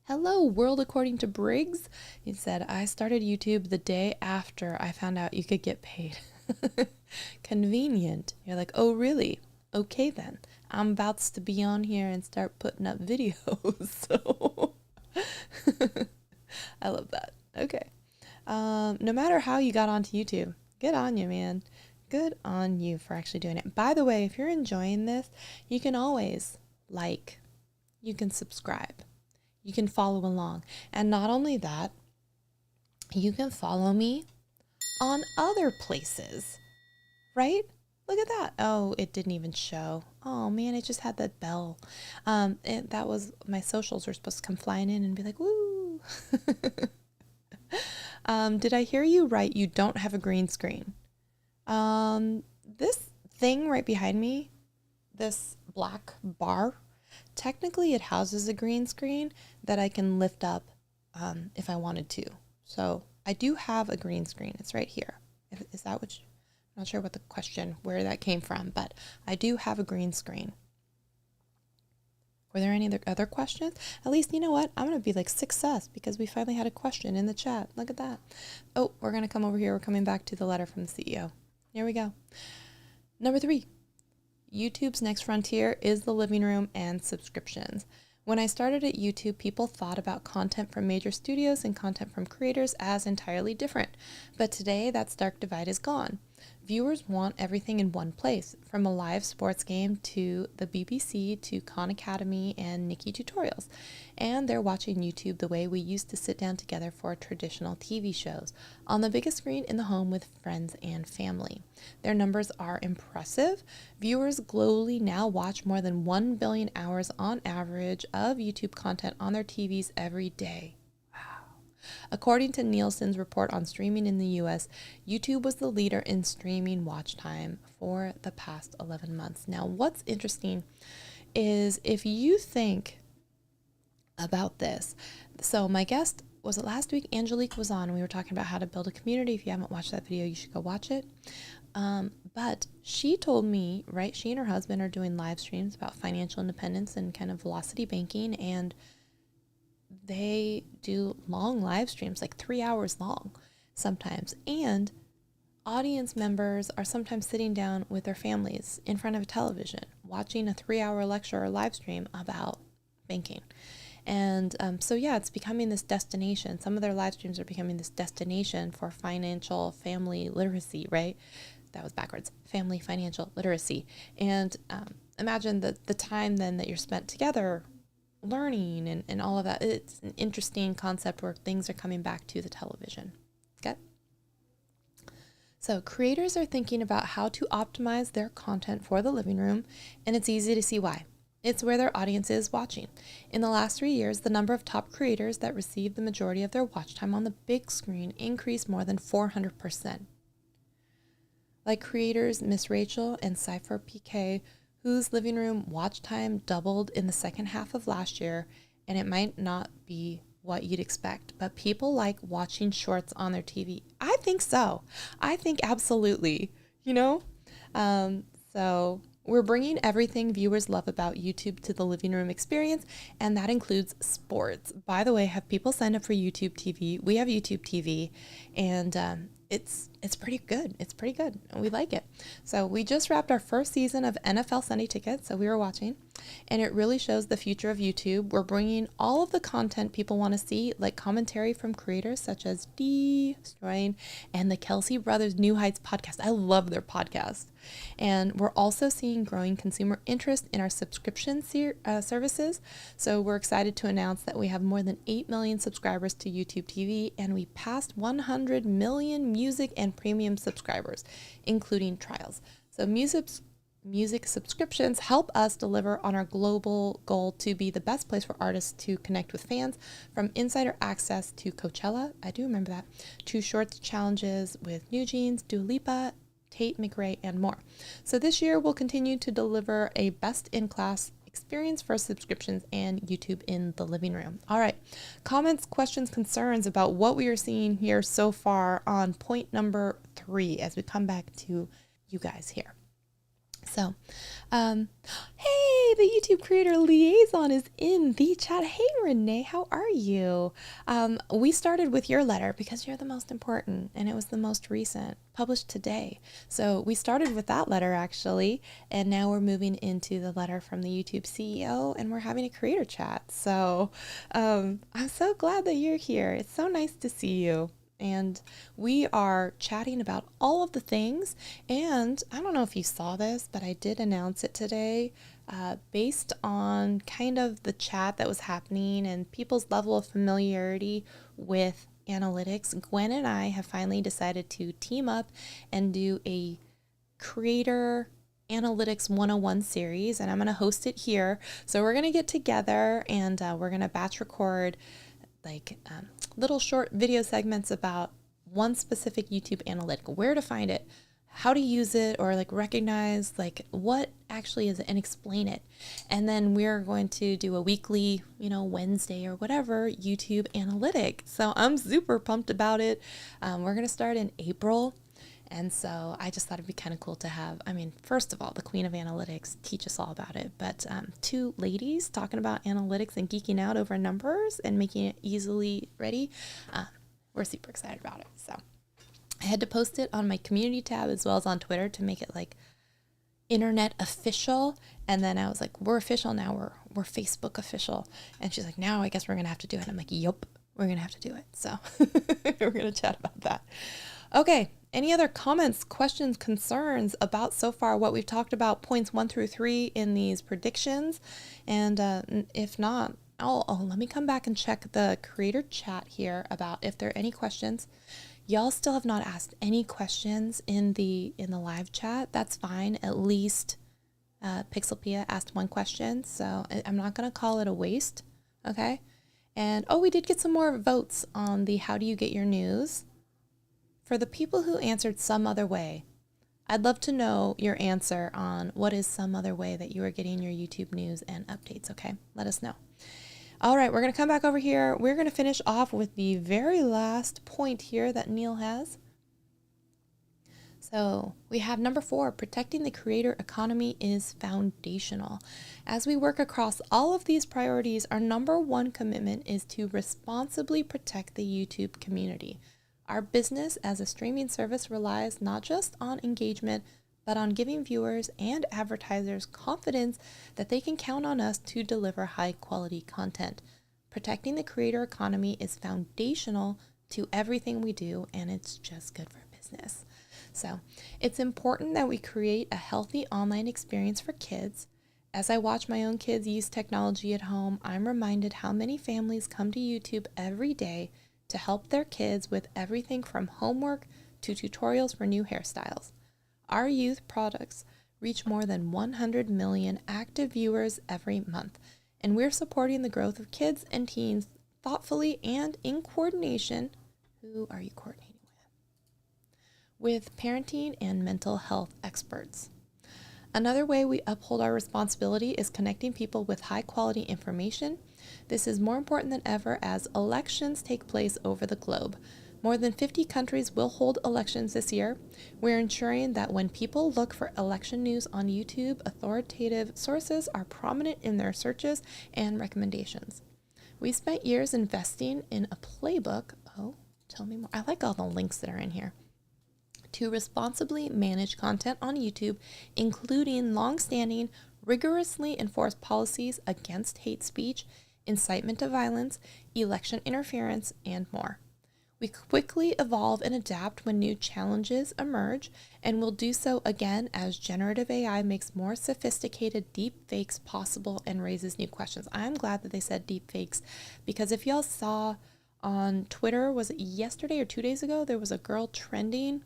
Hello, world according to Briggs. He said, I started YouTube the day after I found out you could get paid. Convenient. You're like, oh, really? Okay, then. I'm about to be on here and start putting up videos. So I love that. Okay. No matter how you got onto YouTube, good on you, man. Good on you for actually doing it. By the way, if you're enjoying this, you can always you can subscribe. You can follow along. And not only that, you can follow me on other places, right? Look at that. Oh, it didn't even show. Oh man, it just had that bell. And that was, my socials were supposed to come flying in and be like, woo. Did I hear you right? You don't have a green screen. This thing right behind me, this black bar, technically it houses a green screen that I can lift up if I wanted to. So I do have a green screen. It's right here. Is that what I'm not sure what the question, where that came from, but I do have a green screen. Were there any other questions? At least, you know what? I'm going to be like success because we finally had a question in the chat. Look at that. Oh, we're going to come over here. We're coming back to the letter from the CEO. Here we go. Number 3. YouTube's next frontier is the living room and subscriptions. When I started at YouTube, people thought about content from major studios and content from creators as entirely different. But today, that stark divide is gone. Viewers want everything in one place, from a live sports game to the BBC to Khan Academy and Nikki tutorials. And they're watching YouTube the way we used to sit down together for traditional TV shows, on the biggest screen in the home with friends and family. Their numbers are impressive. Viewers globally now watch more than 1 billion hours on average of YouTube content on their TVs every day. According to Nielsen's report on streaming in the US, YouTube was the leader in streaming watch time for the past 11 months. Now, what's interesting is if you think about this. So my guest, was it last week? Angelique was on and we were talking about how to build a community. If you haven't watched that video, you should go watch it. But she told me, right, she and her husband are doing live streams about financial independence and kind of velocity banking, and they do long live streams, like 3 hours long sometimes. And audience members are sometimes sitting down with their families in front of a television, watching a 3-hour lecture or live stream about banking. And so, yeah, it's becoming this destination. Some of their live streams are becoming this destination for financial family literacy, right? That was backwards. Family financial literacy. And imagine the time then that you're spent together learning and all of that. It's an interesting concept where things are coming back to the television. Okay? So creators are thinking about how to optimize their content for the living room, and it's easy to see why. It's where their audience is watching. In the last 3 years, the number of top creators that received the majority of their watch time on the big screen increased more than 400%. Like creators Miss Rachel and Cypher PK, whose living room watch time doubled in the second half of last year, and it might not be what you'd expect, but people like watching shorts on their TV. I think so. I think absolutely, you know? So we're bringing everything viewers love about YouTube to the living room experience, and that includes sports. By the way, have people signed up for YouTube TV? We have YouTube TV, and it's it's pretty good. It's pretty good. We like it. So we just wrapped our first season of NFL Sunday Ticket. So we were watching, and it really shows the future of YouTube. We're bringing all of the content people want to see, like commentary from creators such as Destroying and the Kelsey Brothers New Heights podcast. I love their podcast. And we're also seeing growing consumer interest in our subscription services. So we're excited to announce that we have more than 8 million subscribers to YouTube TV, and we passed 100 million music and premium subscribers, including trials. So music subscriptions help us deliver on our global goal to be the best place for artists to connect with fans, from insider access to Coachella, I do remember that, to shorts challenges with New Jeans, Dua Lipa, Tate McRae, and more. So this year we'll continue to deliver a best-in-class experience for subscriptions and YouTube in the living room. All right, comments, questions, concerns about what we are seeing here so far on point number 3 as we come back to you guys here. So, hey, the YouTube creator liaison is in the chat. Hey, Renee, how are you? We started with your letter because you're the most important, and it was the most recent, published today. So we started with that letter actually, and now we're moving into the letter from the YouTube CEO, and we're having a creator chat. So, I'm so glad that you're here. It's so nice to see you. And we are chatting about all of the things. And I don't know if you saw this, but I did announce it today based on kind of the chat that was happening and people's level of familiarity with analytics. Gwen and I have finally decided to team up and do a Creator Analytics 101 series, and I'm going to host it here. So we're going to get together and we're going to batch record like little short video segments about one specific YouTube analytic, where to find it, how to use it, or like recognize like what actually is it and explain it. And then we're going to do a weekly, Wednesday or whatever YouTube analytic. So I'm super pumped about it. We're going to start in April. And so I just thought it'd be kind of cool to have, first of all, the queen of analytics teach us all about it, but 2 ladies talking about analytics and geeking out over numbers and making it easily ready. We're super excited about it. So I had to post it on my community tab as well as on Twitter to make it like internet official. And then I was like, we're official now. We're Facebook official. And she's like, now I guess we're going to have to do it. I'm like, yup, we're going to have to do it. So we're going to chat about that. Okay. Any other comments, questions, concerns about so far what we've talked about, points 1 through 3 in these predictions? And if not, let me come back and check the creator chat here about if there are any questions. Y'all still have not asked any questions in the live chat. That's fine. At least Pixelpia asked 1 question, so I'm not going to call it a waste. Okay. And we did get some more votes on the how do you get your news. For the people who answered some other way, I'd love to know your answer on what is some other way that you are getting your YouTube news and updates, okay? Let us know. All right, we're going to come back over here. We're going to finish off with the very last point here that Neil has. So we have number 4, protecting the creator economy is foundational. As we work across all of these priorities, our number 1 commitment is to responsibly protect the YouTube community. Our business as a streaming service relies not just on engagement, but on giving viewers and advertisers confidence that they can count on us to deliver high quality content. Protecting the creator economy is foundational to everything we do, and it's just good for business. So it's important that we create a healthy online experience for kids. As I watch my own kids use technology at home, I'm reminded how many families come to YouTube every day to help their kids with everything from homework to tutorials for new hairstyles. Our youth products reach more than 100 million active viewers every month, and we're supporting the growth of kids and teens thoughtfully and in coordination. Who are you coordinating with parenting and mental health experts. Another way we uphold our responsibility is connecting people with high quality information. This is more important than ever as elections take place over the globe. More than 50 countries will hold elections this year. We're ensuring that when people look for election news on YouTube, authoritative sources are prominent in their searches and recommendations. We spent years investing in a playbook. Oh, tell me more. I like all the links that are in here. to responsibly manage content on YouTube, including long-standing, rigorously enforced policies against hate speech, incitement to violence, election interference, and more. We quickly evolve and adapt when new challenges emerge, and will do so again as generative AI makes more sophisticated deep fakes possible and raises new questions. I'm glad that they said deep fakes, because if y'all saw on Twitter, was it yesterday or 2 days ago, there was a girl trending,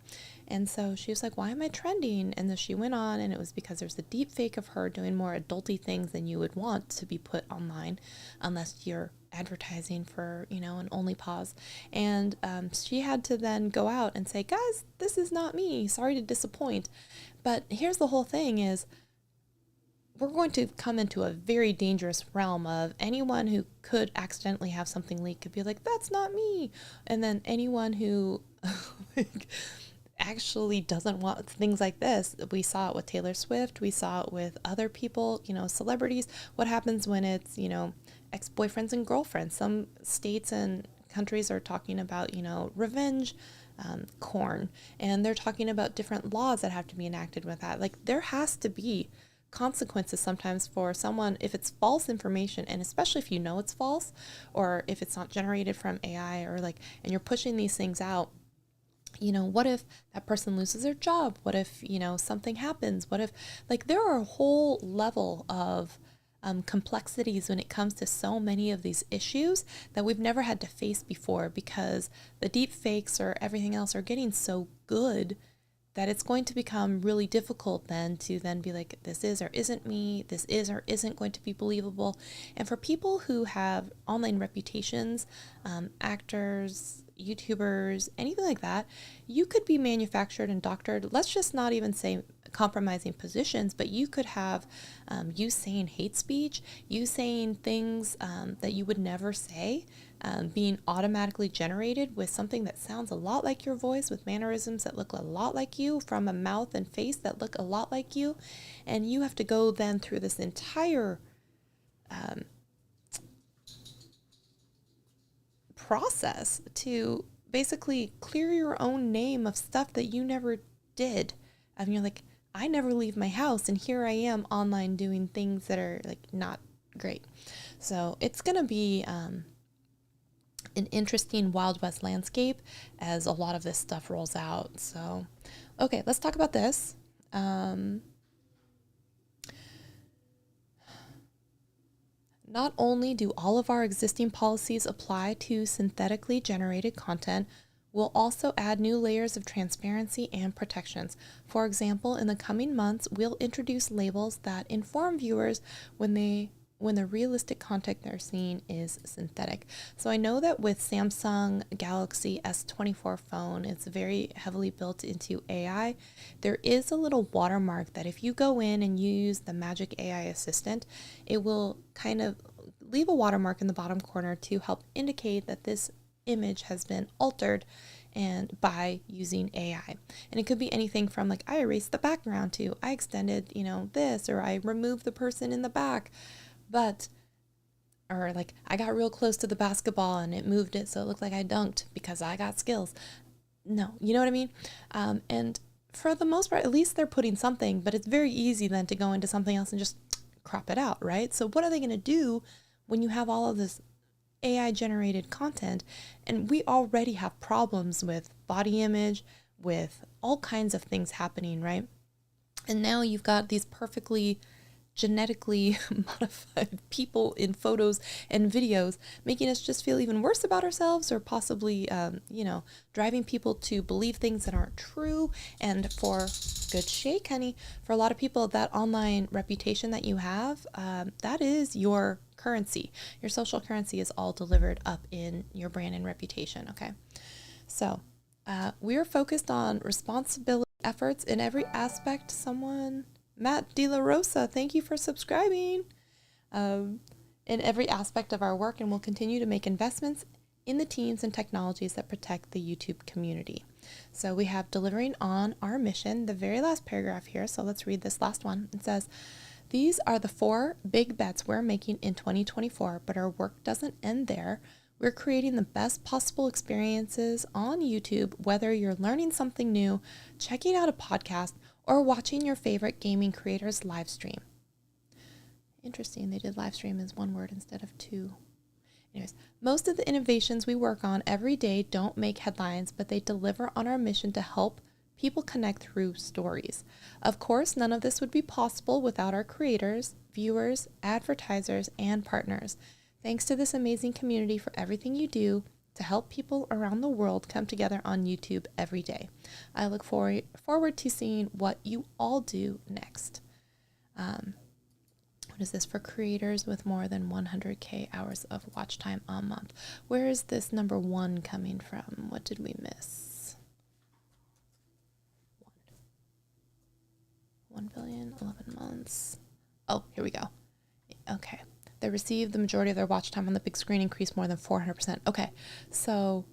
and so she was like, why am I trending? And then she went on, and it was because there's a deep fake of her doing more adulty things than you would want to be put online, unless you're advertising for, an only pause. And she had to then go out and say, guys, this is not me, sorry to disappoint. But here's the whole thing is, we're going to come into a very dangerous realm of anyone who could accidentally have something leak could be like, that's not me. And then anyone who actually doesn't want things like this. We saw it with Taylor Swift. We saw it with other people, celebrities. What happens when it's, ex-boyfriends and girlfriends? Some states and countries are talking about, revenge porn, and they're talking about different laws that have to be enacted with that. Like, there has to be consequences sometimes for someone if it's false information, and especially if it's false, or if it's not generated from AI, or and you're pushing these things out. What if that person loses their job? What if, something happens? What if, there are a whole level of complexities when it comes to so many of these issues that we've never had to face before, because the deep fakes or everything else are getting so good that it's going to become really difficult then to be like, this is or isn't me, this is or isn't going to be believable. And for people who have online reputations, actors, YouTubers, anything like that, you could be manufactured and doctored. Let's just not even say compromising positions, but you could have you saying hate speech, you saying things that you would never say, being automatically generated with something that sounds a lot like your voice, with mannerisms that look a lot like you, from a mouth and face that look a lot like you. And you have to go then through this entire process to basically clear your own name of stuff that you never did. I mean, you're like, I never leave my house, and here I am online doing things that are not great. So it's going to be an interesting Wild West landscape as a lot of this stuff rolls out. So, okay, let's talk about this. Not only do all of our existing policies apply to synthetically generated content, we'll also add new layers of transparency and protections. For example, in the coming months, we'll introduce labels that inform viewers when the realistic content they're seeing is synthetic. So I know that with Samsung Galaxy S24 phone, it's very heavily built into AI. There is a little watermark that if you go in and you use the Magic AI Assistant, it will kind of leave a watermark in the bottom corner to help indicate that this image has been altered and by using AI. And it could be anything from I erased the background to I extended, this, or I removed the person in the back. But, or I got real close to the basketball and it moved it so it looked like I dunked because I got skills. No, you know what I mean? And for the most part, at least they're putting something, but it's very easy then to go into something else and just crop it out, right? So what are they going to do when you have all of this AI generated content? And we already have problems with body image, with all kinds of things happening, right? And now you've got these perfectly genetically modified people in photos and videos, making us just feel even worse about ourselves, or possibly, driving people to believe things that aren't true. And for good shake, honey, for a lot of people, that online reputation that you have, that is your currency. Your social currency is all delivered up in your brand and reputation. Okay. So, we're focused on responsibility efforts in every aspect. Matt De La Rosa, thank you for subscribing. In every aspect of our work, and we'll continue to make investments in the teams and technologies that protect the YouTube community. So we have delivering on our mission, the very last paragraph here. So let's read this last one. It says, these are the 4 big bets we're making in 2024, but our work doesn't end there. We're creating the best possible experiences on YouTube, whether you're learning something new, checking out a podcast, or watching your favorite gaming creators live stream. Interesting, they did live stream as one word instead of two. Anyways, most of the innovations we work on every day don't make headlines, but they deliver on our mission to help people connect through stories. Of course, none of this would be possible without our creators, viewers, advertisers, and partners. Thanks to this amazing community for everything you do to help people around the world come together on YouTube every day. I look forward to seeing what you all do next. What is this for creators with more than 100K hours of watch time a month? Where is this number 1 coming from? What did we miss? 1 billion, 11 months. Oh, here we go. Okay. They received the majority of their watch time on the big screen increased more than 400%. Okay. So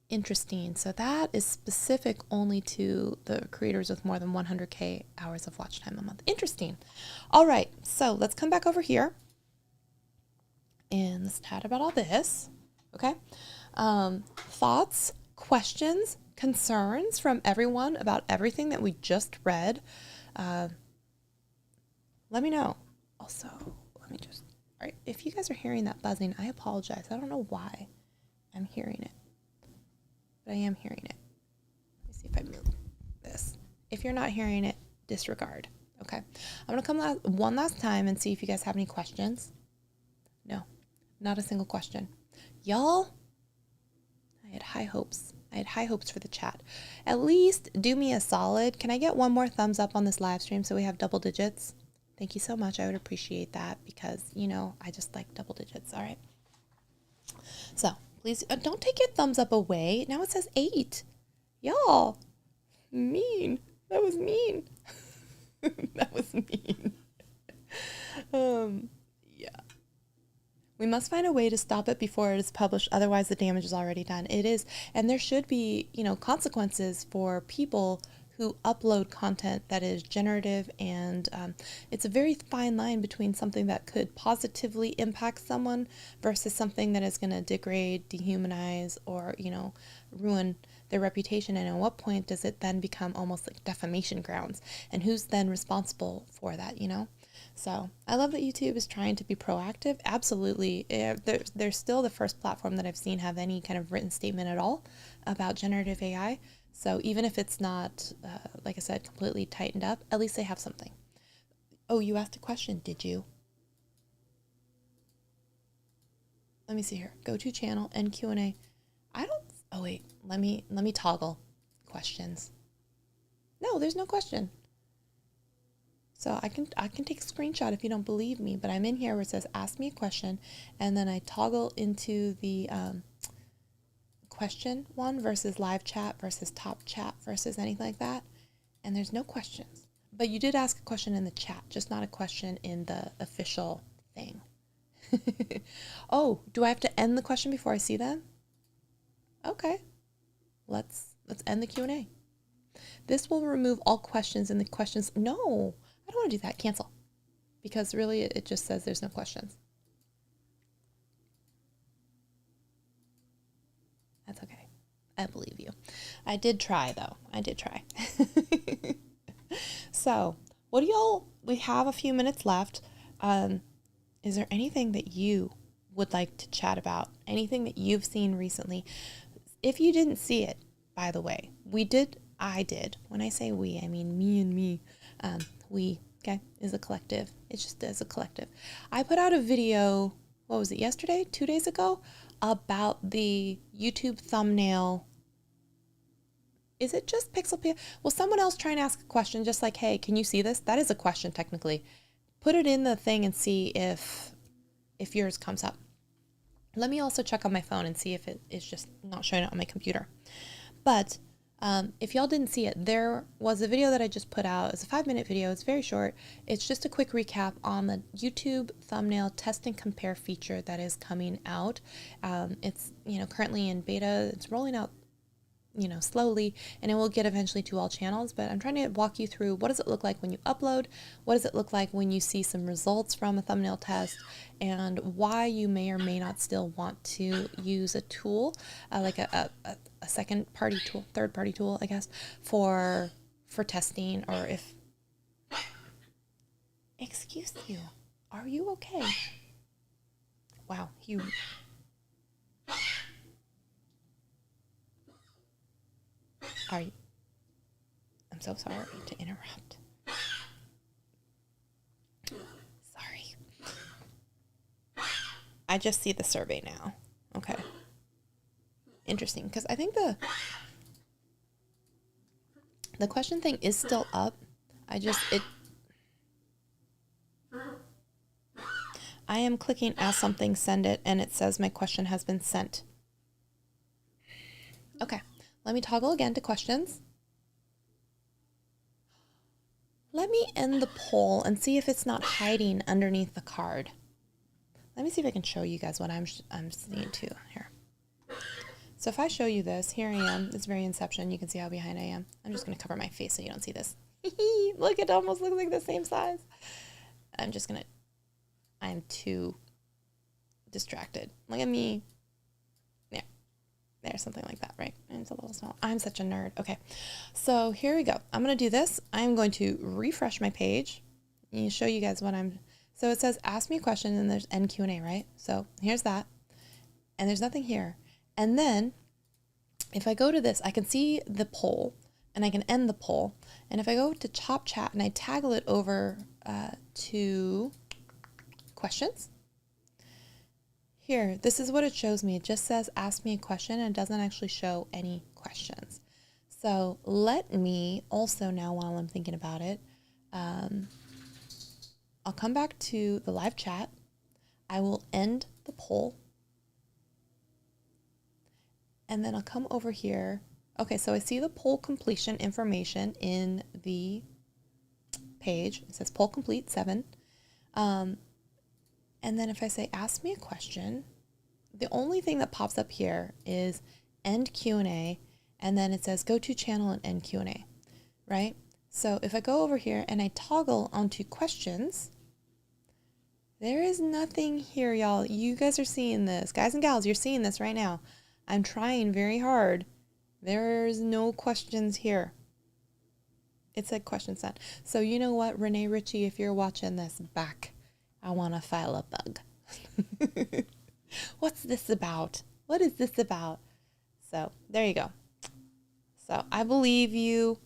interesting. So that is specific only to the creators with more than 100K hours of watch time a month. Interesting. All right. So let's come back over here and let's chat about all this. Okay. Thoughts, questions, concerns from everyone about everything that we just read. Let me know. Also, let me just, all right. If you guys are hearing that buzzing, I apologize. I don't know why I'm hearing it. But I am hearing it. Let me see if I move this. If you're not hearing it, disregard. Okay. I'm going to come one last time and see if you guys have any questions. No, not a single question. Y'all, I had high hopes. I had high hopes for the chat. At least do me a solid. Can I get one more thumbs up on this live stream so we have double digits? Thank you so much. I would appreciate that because, you know, I just like double digits. All right. So please don't take your thumbs up away. Now it says 8. Y'all, mean. That was mean. That was mean. Yeah. We must find a way to stop it before it is published. Otherwise, the damage is already done. It is. And there should be, you know, consequences for people who upload content that is generative, and it's a very fine line between something that could positively impact someone versus something that is going to degrade, dehumanize, or, you know, ruin their reputation. And at what point does it then become almost like defamation grounds? And who's then responsible for that, you know? So I love that YouTube is trying to be proactive. Absolutely. They're still the first platform that I've seen have any kind of written statement at all about generative AI. So even if it's not, like I said, completely tightened up, at least they have something. Oh, you asked a question, did you? Let me see here. Go to channel and Q&A. Oh wait, let me toggle questions. No, there's no question. So I can take a screenshot if you don't believe me, but I'm in here where it says ask me a question, and then I toggle into the question one versus live chat versus top chat versus anything like that, and there's no questions. But you did ask a question in the chat, just not a question in the official thing. Oh, do I have to end the question before I see them? Okay, let's end the Q&A. This will remove all questions in the questions. No, I don't want to do that. Cancel. Because really it just says there's no questions. That's okay. I believe you. I did try though. I did try. So what do y'all, we have a few minutes left. Is there anything that you would like to chat about? Anything that you've seen recently? If you didn't see it, by the way, I did. When I say we, I mean me and me. We, okay, is a collective. It just is a collective. I put out a video, what was it, yesterday, 2 days ago, about the YouTube thumbnail. Is it just pixel? Well, someone else trying to ask a question, just like, hey, can you see this? That is a question technically. Put it in the thing and see if yours comes up. Let me also check on my phone and see if it is just not showing up on my computer. But if y'all didn't see it, there was a video that I just put out. It's a 5-minute video. It's very short. It's just a quick recap on the YouTube thumbnail test and compare feature that is coming out. It's, you know, currently in beta. It's rolling out slowly, and it will get eventually to all channels. But I'm trying to walk you through, what does it look like when you upload? What does it look like when you see some results from a thumbnail test, and why you may or may not still want to use a tool, like a second party tool, third party tool, I guess, for testing, or if, excuse you, are you okay? Wow, are you? I'm so sorry to interrupt. Sorry. I just see the survey now. Okay. Interesting, because I think the question thing is still up. I am clicking ask something, send it, and it says my question has been sent. Okay, let me toggle again to questions. Let me end the poll and see if it's not hiding underneath the card. Let me see if I can show you guys what I'm seeing too here. So if I show you this, here I am. It's very Inception. You can see how behind I am. I'm just going to cover my face so you don't see this. Look, it almost looks like the same size. I am too distracted. Look at me. Yeah. There's something like that, right? And it's a little small. I'm such a nerd. Okay. So here we go. I'm going to do this. I'm going to refresh my page and show you guys so it says ask me a question, and there's end Q&A, right? So here's that. And there's nothing here. And then if I go to this, I can see the poll and I can end the poll. And if I go to top chat and I toggle it over to questions, here, this is what it shows me. It just says ask me a question, and it doesn't actually show any questions. So let me also, now while I'm thinking about it, I'll come back to the live chat. I will end the poll. And then I'll come over here. Okay, so I see the poll completion information in the page. It says poll complete 7. And then if I say ask me a question, the only thing that pops up here is end Q&A, and then it says go to channel and end Q&A, right? So if I go over here and I toggle onto questions, there is nothing here, y'all. You guys are seeing this. Guys and gals, you're seeing this right now. I'm trying very hard. There's no questions here. It said question sent. So you know what, Renee Ritchie, if you're watching this back, I want to file a bug. What's this about? What is this about? So there you go. So I believe you.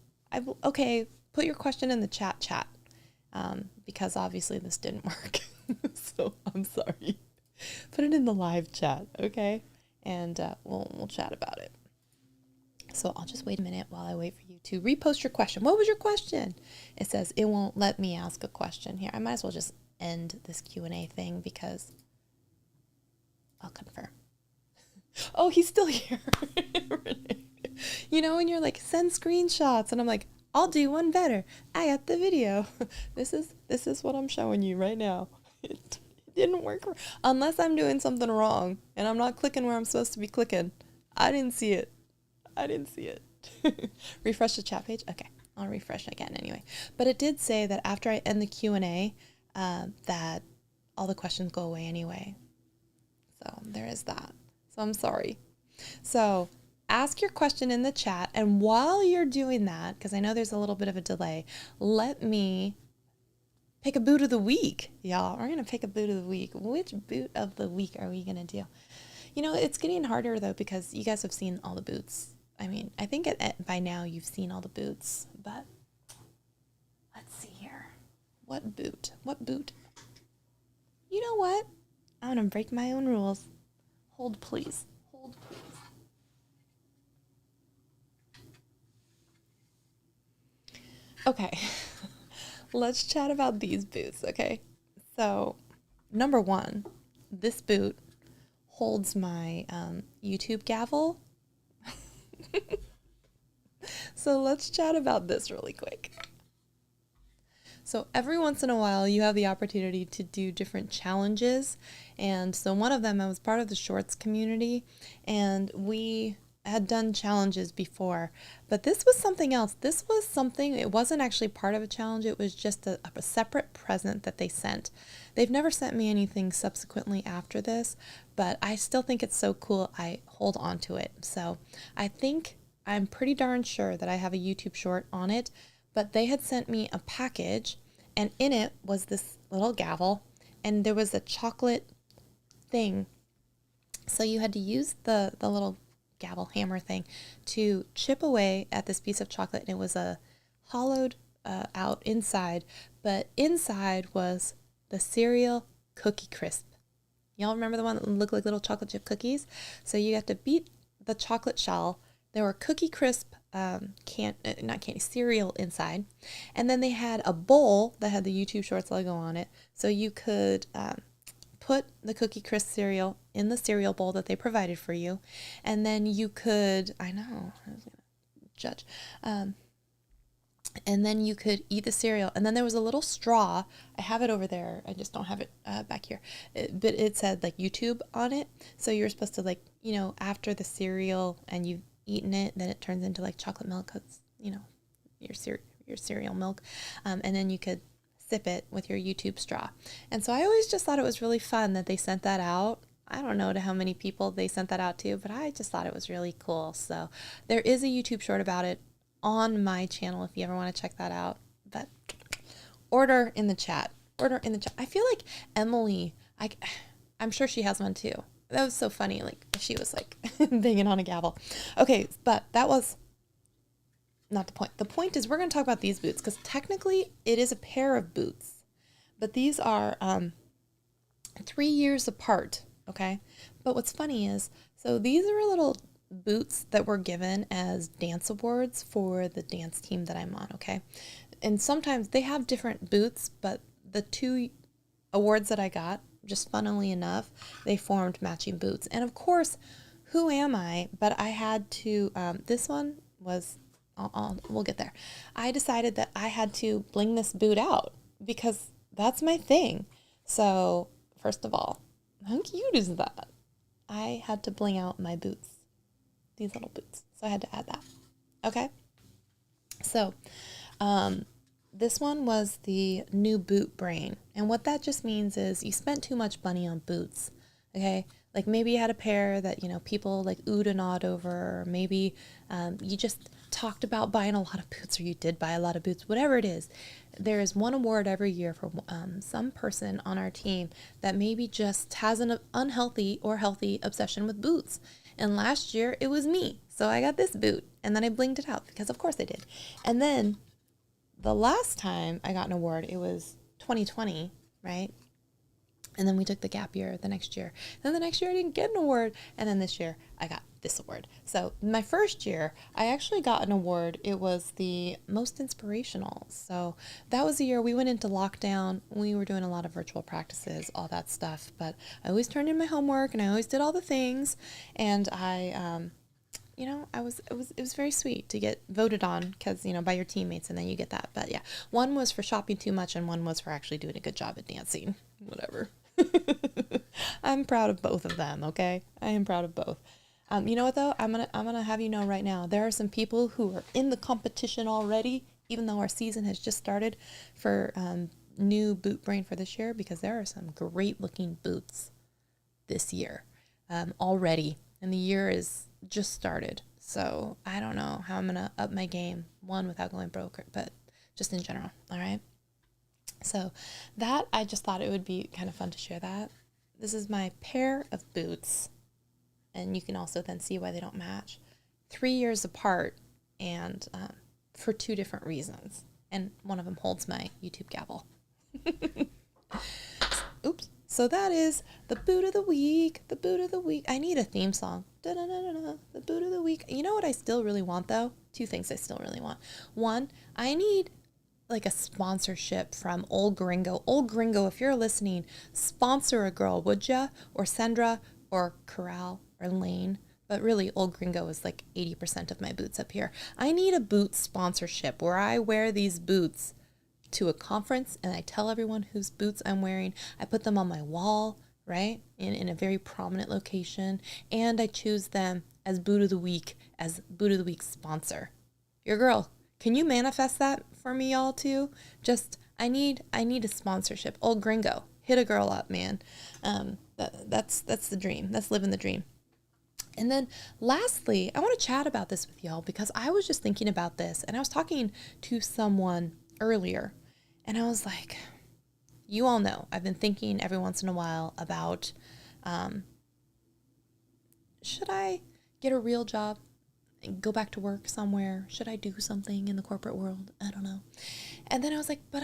Okay, put your question in the chat. Because obviously this didn't work. So I'm sorry. Put it in the live chat, okay? And we'll chat about it. So I'll just wait a minute while I wait for you to repost your question. What was your question? It says it won't let me ask a question here. I might as well just end this Q&A thing because I'll confirm. Oh, he's still here. You know, when you're like, send screenshots, and I'm like, I'll do one better. I got the video. This is what I'm showing you right now. It didn't work unless I'm doing something wrong and I'm not clicking where I'm supposed to be clicking. I didn't see it. Refresh the chat page. Okay, I'll refresh again anyway. But it did say that after I end the Q&A, that all the questions go away anyway. So there is that. So I'm sorry. So ask your question in the chat, and while you're doing that, because I know there's a little bit of a delay, let me pick a boot of the week, y'all. We're going to pick a boot of the week. Which boot of the week are we going to do? You know, it's getting harder, though, because you guys have seen all the boots. I mean, I think by now you've seen all the boots, but let's see here. What boot? You know what? I'm going to break my own rules. Hold, please. Okay. Let's chat about these boots, okay? So, number 1, this boot holds my YouTube gavel. So let's chat about this really quick. So every once in a while, you have the opportunity to do different challenges. And so one of them, I was part of the shorts community, and we had done challenges before, but this was something else. This was something, it wasn't actually part of a challenge. It was just a separate present that they sent. They've never sent me anything subsequently after this, but I still think it's so cool. I hold on to it. So I'm pretty darn sure that I have a YouTube short on it, but they had sent me a package, and in it was this little gavel, and there was a chocolate thing. So you had to use the little gavel hammer thing to chip away at this piece of chocolate, and it was a hollowed out inside, but inside was the cereal Cookie Crisp. Y'all remember the one that looked like little chocolate chip cookies? So you have to beat the chocolate shell. There were Cookie Crisp cereal inside, and then they had a bowl that had the YouTube Shorts logo on it, so you could put the Cookie Crisp cereal in the cereal bowl that they provided for you, and then you could, I know, I was gonna judge, and then you could eat the cereal, and then there was a little straw. I have it over there, I just don't have it back here, but it said like YouTube on it, so you're supposed to, like, you know, after the cereal and you've eaten it, then it turns into like chocolate milk, because, you know, your cereal milk, and then you could sip it with your YouTube straw. And so I always just thought it was really fun that they sent that out. I don't know to how many people they sent that out to, but I just thought it was really cool. So there is a YouTube short about it on my channel if you ever want to check that out. But order in the chat. Order in the chat. I feel like Emily, I'm sure she has one too. That was so funny. Like, she was like banging on a gavel. Okay, but that was not the point. The point is we're going to talk about these boots, because technically it is a pair of boots, but these are 3 years apart. Okay. But what's funny is, so these are little boots that were given as dance awards for the dance team that I'm on. Okay. And sometimes they have different boots, but the 2 awards that I got, just funnily enough, they formed matching boots. And of course, who am I? But I had to, this one was, we'll get there. I decided that I had to bling this boot out because that's my thing. So first of all, how cute is that? I had to bling out my boots, these little boots. So I had to add that. Okay. So, this one was the new boot brain. And what that just means is you spent too much money on boots. Okay. Like maybe you had a pair that, you know, people like oohed and awed over, or maybe you just talked about buying a lot of boots, or you did buy a lot of boots, whatever it is. There is one award every year for some person on our team that maybe just has an unhealthy or healthy obsession with boots. And last year it was me. So I got this boot, and then I blinged it out because of course I did. And then the last time I got an award, it was 2020, right? And then we took the gap year the next year. Then the next year I didn't get an award. And then this year I got this award. So my first year, I actually got an award. It was the most inspirational. So that was the year we went into lockdown. We were doing a lot of virtual practices, all that stuff. But I always turned in my homework, and I always did all the things. And you know, it was very sweet to get voted on, because, you know, by your teammates, and then you get that. But yeah, one was for shopping too much, and one was for actually doing a good job at dancing. Whatever. I'm proud of both of them. Okay. I am proud of both. You know what though? I'm gonna have you know right now, there are some people who are in the competition already, even though our season has just started, for new boot brain for this year, because there are some great looking boots this year already, and the year is just started. So I don't know how I'm gonna up my game, one, without going broke, but just in general. All right. So that, I just thought it would be kind of fun to share that. This is my pair of boots, and you can also then see why they don't match. 3 years apart, and for 2 different reasons. And one of them holds my YouTube gavel. Oops. So that is the boot of the week. The boot of the week. I need a theme song. Da-da-da-da-da. The boot of the week. You know what I still really want though? 2 things I still really want. One, I need like a sponsorship from Old Gringo. Old Gringo, if you're listening, sponsor a girl, would ya? Or Sandra, or Corral, or Lane. But really, Old Gringo is like 80% of my boots up here. I need a boot sponsorship where I wear these boots to a conference, and I tell everyone whose boots I'm wearing. I put them on my wall, right? In a very prominent location. And I choose them as Boot of the Week, as Boot of the Week sponsor. Your girl, can you manifest that for me, y'all, too? Just, I need a sponsorship. Old Gringo, hit a girl up, man. That's the dream. That's living the dream. And then lastly, I want to chat about this with y'all because I was just thinking about this, and I was talking to someone earlier, and I was like, you all know, I've been thinking every once in a while about, should I get a real job and go back to work somewhere? Should I do something in the corporate world? I don't know. And then I was like, but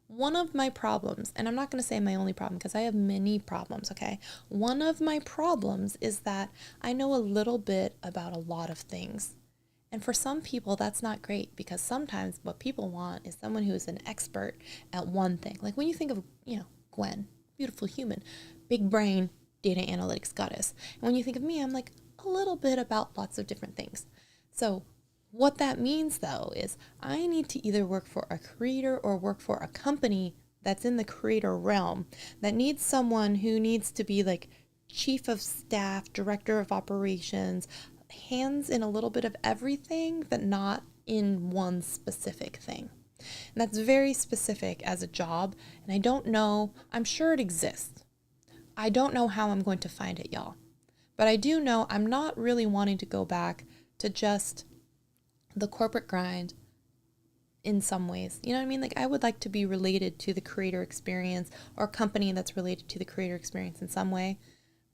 one of my problems, and I'm not going to say my only problem because I have many problems, okay? One of my problems is that I know a little bit about a lot of things. And for some people, that's not great because sometimes what people want is someone who is an expert at one thing. Like when you think of, Gwen, beautiful human, big brain, data analytics goddess. And when you think of me, I'm like a little bit about lots of different things. So what that means, though, is I need to either work for a creator or work for a company that's in the creator realm that needs someone who needs to be like chief of staff, director of operations, hands in a little bit of everything, but not in one specific thing. And that's very specific as a job. And I don't know, I'm sure it exists. I don't know how I'm going to find it, y'all. But I do know I'm not really wanting to go back to just the corporate grind in some ways. You know what I mean? Like I would like to be related to the creator experience or a company that's related to the creator experience in some way,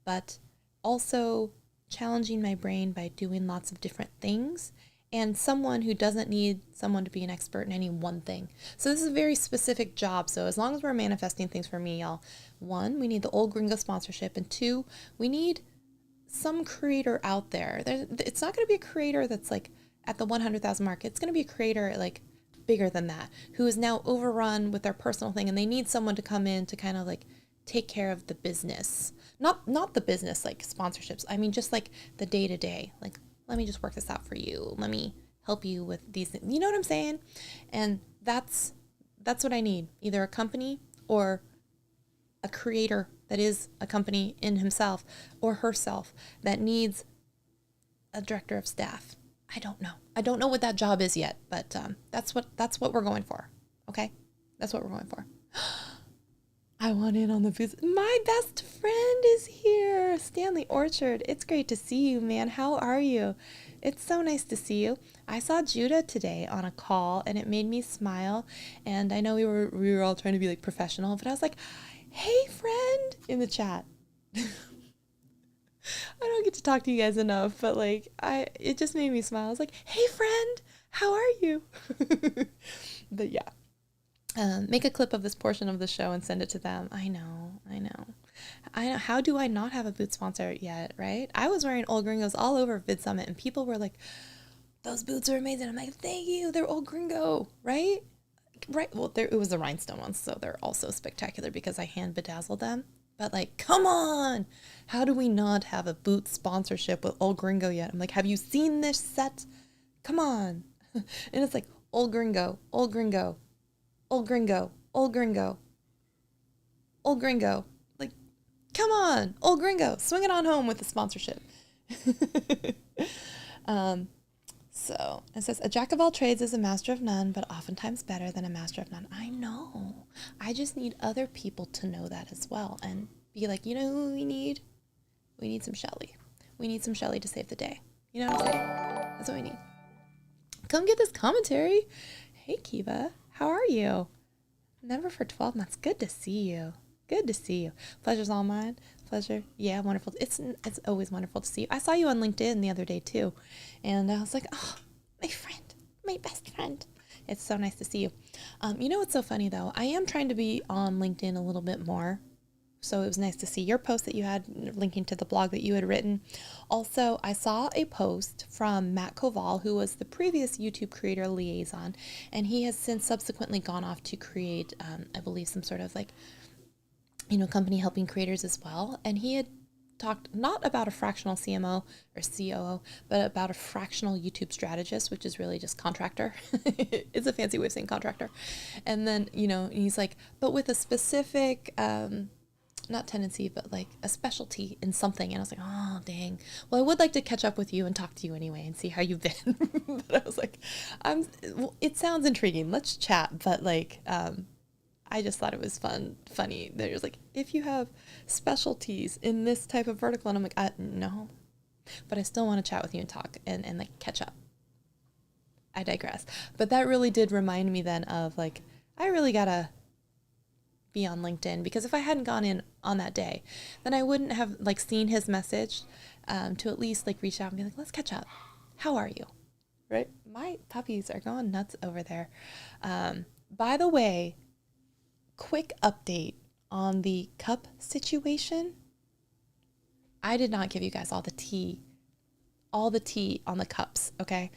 but also challenging my brain by doing lots of different things and someone who doesn't need someone to be an expert in any one thing. So this is a very specific job. So as long as we're manifesting things for me, y'all, 1, we need the Old Gringo sponsorship, and 2, we need some creator out there. It's not going to be a creator that's like at the 100,000 mark. It's going to be a creator like bigger than that, who is now overrun with their personal thing, and they need someone to come in to kind of like take care of the business. Not the business like sponsorships. I mean, just like the day to day. Like, let me just work this out for you. Let me help you with these things. You know what I'm saying? And that's what I need. Either a company or a creator that is a company in himself or herself that needs a director of staff. I don't know. I don't know what that job is yet, but that's what we're going for. Okay? That's what we're going for. I want in on the booth. My best friend is here, Stanley Orchard. It's great to see you, man. How are you? It's so nice to see you. I saw Judah today on a call, and it made me smile. And I know we were all trying to be like professional, but I was like, "Hey, friend," in the chat. I don't get to talk to you guys enough, but like it just made me smile. I was like, "Hey, friend, how are you?" But yeah. Make a clip of this portion of the show and send it to them. I know. How do I not have a boot sponsor yet, right? I was wearing Old Gringos all over Vid Summit, and people were like, "Those boots are amazing." I'm like, "Thank you. They're Old Gringo," right? Right. Well, it was the rhinestone ones, so they're also spectacular because I hand bedazzled them. But like, come on. How do we not have a boot sponsorship with Old Gringo yet? I'm like, have you seen this set? Come on. And it's like, Old Gringo, Old Gringo, Old Gringo, Old Gringo, Old Gringo. Like, come on, Old Gringo, swing it on home with the sponsorship. So it says, a jack of all trades is a master of none, but oftentimes better than a master of none. I know. I just need other people to know that as well and be like, you know who we need? We need some Shelly. We need some Shelly to save the day. You know what I'm saying? That's what we need. Come get this commentary. Hey, Kiva. How are you? Never for 12 months. Good to see you. Good to see you. Pleasure's all mine. Pleasure. Yeah, wonderful. It's always wonderful to see you. I saw you on LinkedIn the other day too. And I was like, oh, my friend, my best friend. It's so nice to see you. You know what's so funny though? I am trying to be on LinkedIn a little bit more. So it was nice to see your post that you had linking to the blog that you had written. Also, I saw a post from Matt Koval, who was the previous YouTube creator liaison, and he has since subsequently gone off to create, I believe, some sort of like, company helping creators as well. And he had talked not about a fractional CMO or COO, but about a fractional YouTube strategist, which is really just contractor. It's a fancy way of saying contractor. And then, he's like, but with a specific, not tendency, but like a specialty in something. And I was like, oh, dang. Well, I would like to catch up with you and talk to you anyway and see how you've been. But I was like, it sounds intriguing. Let's chat. But like, I just thought it was funny. There's like, if you have specialties in this type of vertical, and I'm like, no, but I still want to chat with you and talk and like catch up. I digress. But that really did remind me then of like, I really gotta be on LinkedIn, because if I hadn't gone in on that day, then I wouldn't have like seen his message to at least like reach out and be like, let's catch up. How are you? Right? My puppies are going nuts over there. By the way, quick update on the cup situation. I did not give you guys all the tea on the cups, okay?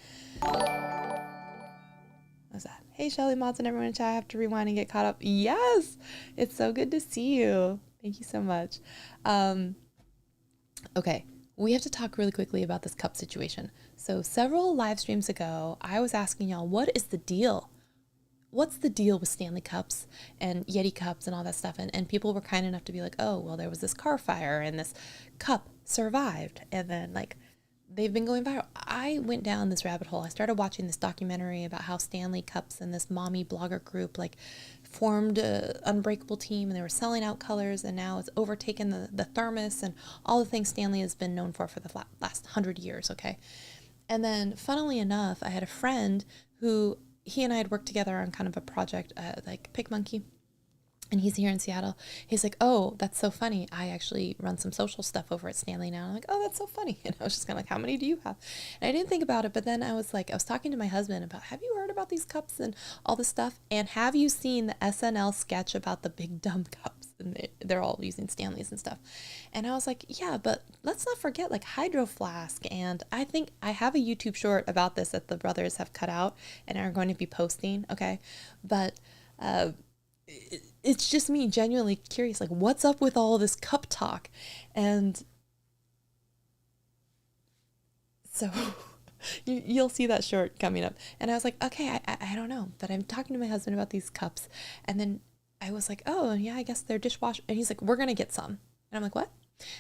What's that? Hey, Shelly, Mods, and everyone in chat. I have to rewind and get caught up. Yes, it's so good to see you. Thank you so much. Okay, we have to talk really quickly about this cup situation. So several live streams ago, I was asking y'all, what is the deal? What's the deal with Stanley cups and Yeti cups and all that stuff? And people were kind enough to be like, oh, well, there was this car fire and this cup survived. And then like, they've been going viral. I went down this rabbit hole. I started watching this documentary about how Stanley Cups and this mommy blogger group like formed a unbreakable team, and they were selling out colors, and now it's overtaken the thermos and all the things Stanley has been known for the last 100 years, okay? And then funnily enough, I had a friend who, he and I had worked together on kind of a project, like Pig Monkey, and he's here in Seattle. He's like, oh, that's so funny. I actually run some social stuff over at Stanley now. I'm like, oh, that's so funny. And I was just kind of like, how many do you have? And I didn't think about it. But then I was talking to my husband about, have you heard about these cups and all this stuff? And have you seen the SNL sketch about the big dumb cups? And they're all using Stanleys and stuff. And I was like, yeah, but let's not forget like Hydro Flask. And I think I have a YouTube short about this that the brothers have cut out and are going to be posting. Okay. But, it's just me genuinely curious, like what's up with all this cup talk? And so you'll see that short coming up. And I was like, okay, I don't know, but I'm talking to my husband about these cups. And then I was like, oh yeah, I guess they're dishwasher. And he's like, we're going to get some. And I'm like, what?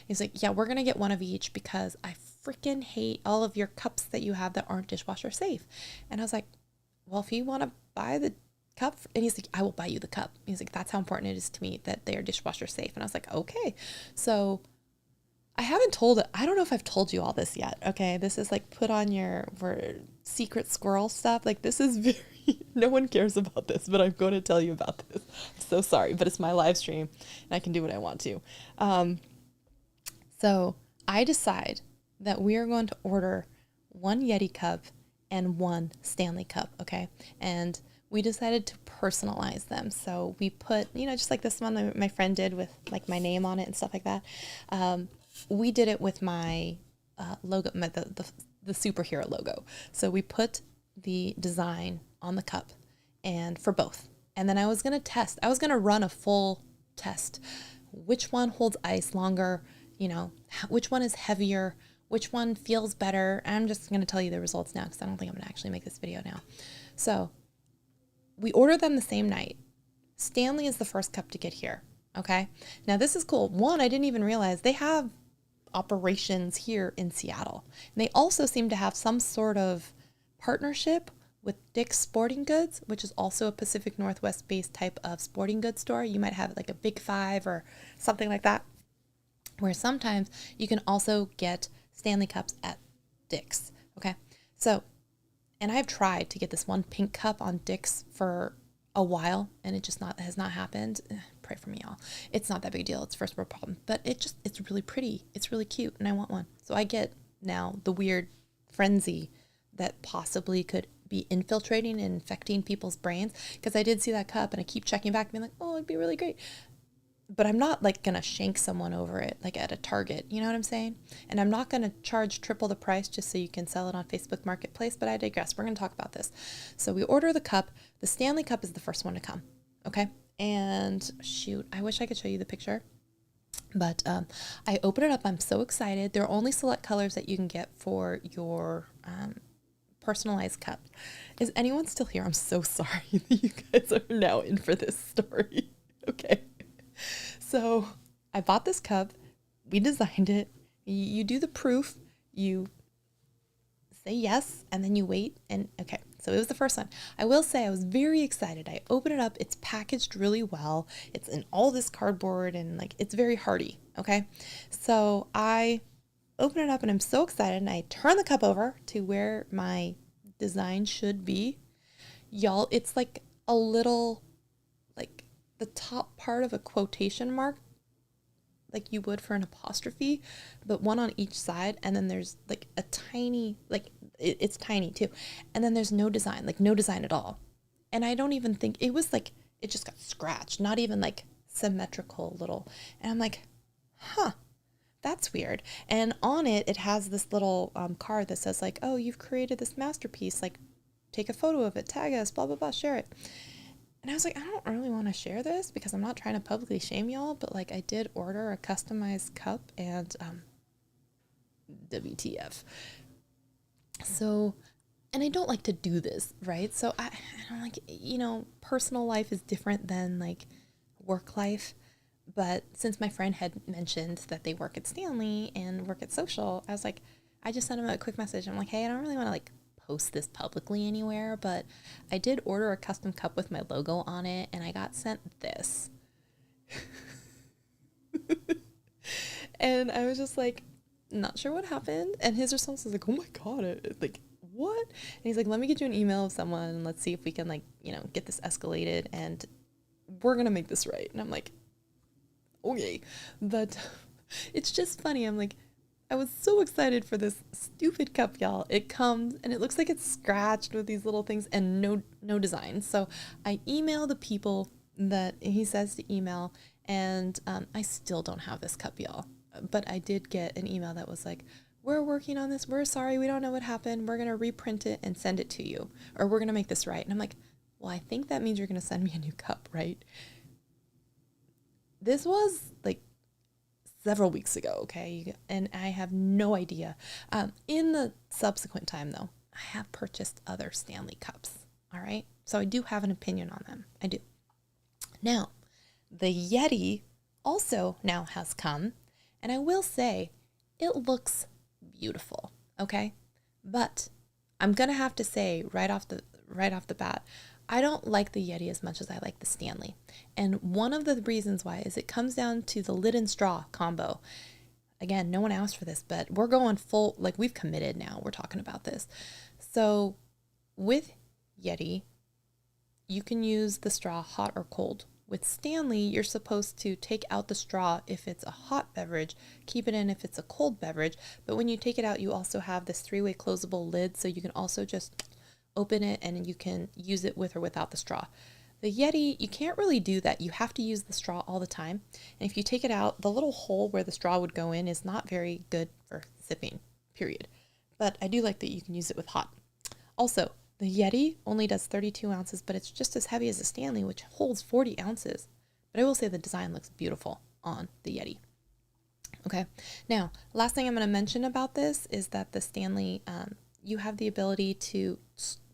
He's like, yeah, we're going to get one of each because I freaking hate all of your cups that you have that aren't dishwasher safe. And I was like, well, if you want to buy the cup, and he's like, I will buy you the cup. He's like, that's how important it is to me that they are dishwasher safe. And I was like, okay. So I don't know if I've told you all this yet. Okay. This is like put on your secret squirrel stuff. Like this is very, no one cares about this, but I'm going to tell you about this. I'm so sorry, but it's my live stream and I can do what I want to. So I decide that we are going to order one Yeti cup and one Stanley cup. Okay. And we decided to personalize them. So we put, just like this one my friend did with like my name on it and stuff like that. We did it with my logo, the superhero logo. So we put the design on the cup and for both. And then I was going to run a full test. Which one holds ice longer? Which one is heavier? Which one feels better? I'm just going to tell you the results now because I don't think I'm going to actually make this video now. So we ordered them the same night. Stanley is the first cup to get here. Okay. Now this is cool. One, I didn't even realize they have operations here in Seattle. And they also seem to have some sort of partnership with Dick's Sporting Goods, which is also a Pacific Northwest based type of sporting goods store. You might have like a Big Five or something like that, where sometimes you can also get Stanley cups at Dick's. Okay. So, and I've tried to get this one pink cup on Dick's for a while, and it just has not happened. Pray for me, y'all. It's not that big a deal. It's first world problem, but it's really pretty. It's really cute, and I want one. So I get now the weird frenzy that possibly could be infiltrating and infecting people's brains, because I did see that cup, and I keep checking back, being like, oh, it'd be really great. But I'm not like going to shank someone over it, like at a Target, you know what I'm saying? And I'm not going to charge triple the price just so you can sell it on Facebook Marketplace, but I digress. We're going to talk about this. So we order the cup. The Stanley cup is the first one to come. Okay. And shoot, I wish I could show you the picture, but I open it up. I'm so excited. There are only select colors that you can get for your personalized cup. Is anyone still here? I'm so sorry that you guys are now in for this story. Okay. So I bought this cup. We designed it. You do the proof. You say yes, and then you wait. And okay, so it was the first one. I will say I was very excited. I open it up. It's packaged really well. It's in all this cardboard and like it's very hardy. Okay, so I open it up and I'm so excited. And I turn the cup over to where my design should be. Y'all, it's like a little, like the top part of a quotation mark, like you would for an apostrophe, but one on each side. And then there's like a tiny, like it's tiny too. And then there's no design, like no design at all. And I don't even think it was like, it just got scratched, not even like symmetrical little. And I'm like, huh, that's weird. And on it, it has this little card that says like, oh, you've created this masterpiece. Like, take a photo of it, tag us, blah, blah, blah, share it. And I was like, I don't really want to share this because I'm not trying to publicly shame y'all, but like I did order a customized cup and WTF. So, and I don't like to do this, right? So I'm like, personal life is different than like work life. But since my friend had mentioned that they work at Stanley and work at Social, I was like, I just sent him a quick message. I'm like, hey, I don't really want to like post this publicly anywhere, but I did order a custom cup with my logo on it and I got sent this. And I was just like, not sure what happened. And his response was like, oh my God, like, what? And he's like, let me get you an email of someone and let's see if we can like, get this escalated and we're going to make this right. And I'm like, okay. But it's just funny. I'm like, I was so excited for this stupid cup, y'all. It comes and it looks like it's scratched with these little things and no design. So I email the people that he says to email, and I still don't have this cup, y'all. But I did get an email that was like, we're working on this. We're sorry. We don't know what happened. We're going to reprint it and send it to you, or we're going to make this right. And I'm like, well, I think that means you're going to send me a new cup, right? This was like several weeks ago, okay? And I have no idea. In the subsequent time, though, I have purchased other Stanley cups, all right? So I do have an opinion on them. I do. Now, the Yeti also now has come, and I will say it looks beautiful, okay? But I'm going to have to say right off the bat, I don't like the Yeti as much as I like the Stanley. And one of the reasons why is it comes down to the lid and straw combo. Again, no one asked for this, but we're going full, like we've committed now. We're talking about this. So with Yeti, you can use the straw hot or cold. With Stanley, you're supposed to take out the straw if it's a hot beverage, keep it in if it's a cold beverage. But when you take it out, you also have this 3-way closable lid. So you can also just open it and you can use it with or without the straw. The Yeti, you can't really do that. You have to use the straw all the time. And if you take it out, the little hole where the straw would go in is not very good for sipping, period. But I do like that you can use it with hot. Also, the Yeti only does 32 ounces, but it's just as heavy as the Stanley, which holds 40 ounces. But I will say the design looks beautiful on the Yeti. Okay, now, last thing I'm going to mention about this is that the Stanley, you have the ability to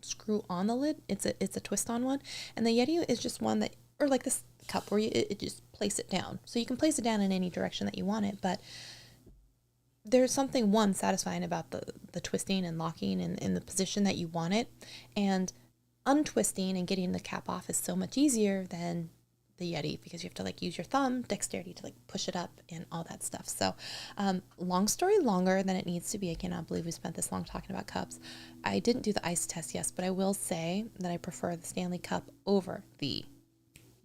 screw on the lid. It's a twist-on one. And the Yeti is just one that, or like this cup where it just place it down. So you can place it down in any direction that you want it, but there's something, one, satisfying about the twisting and locking in the position that you want it. And untwisting and getting the cap off is so much easier than the Yeti because you have to like use your thumb dexterity to like push it up and all that stuff. So long story longer than it needs to be. I cannot believe we spent this long talking about cups. I didn't do the ice test, yes, but I will say that I prefer the Stanley cup over the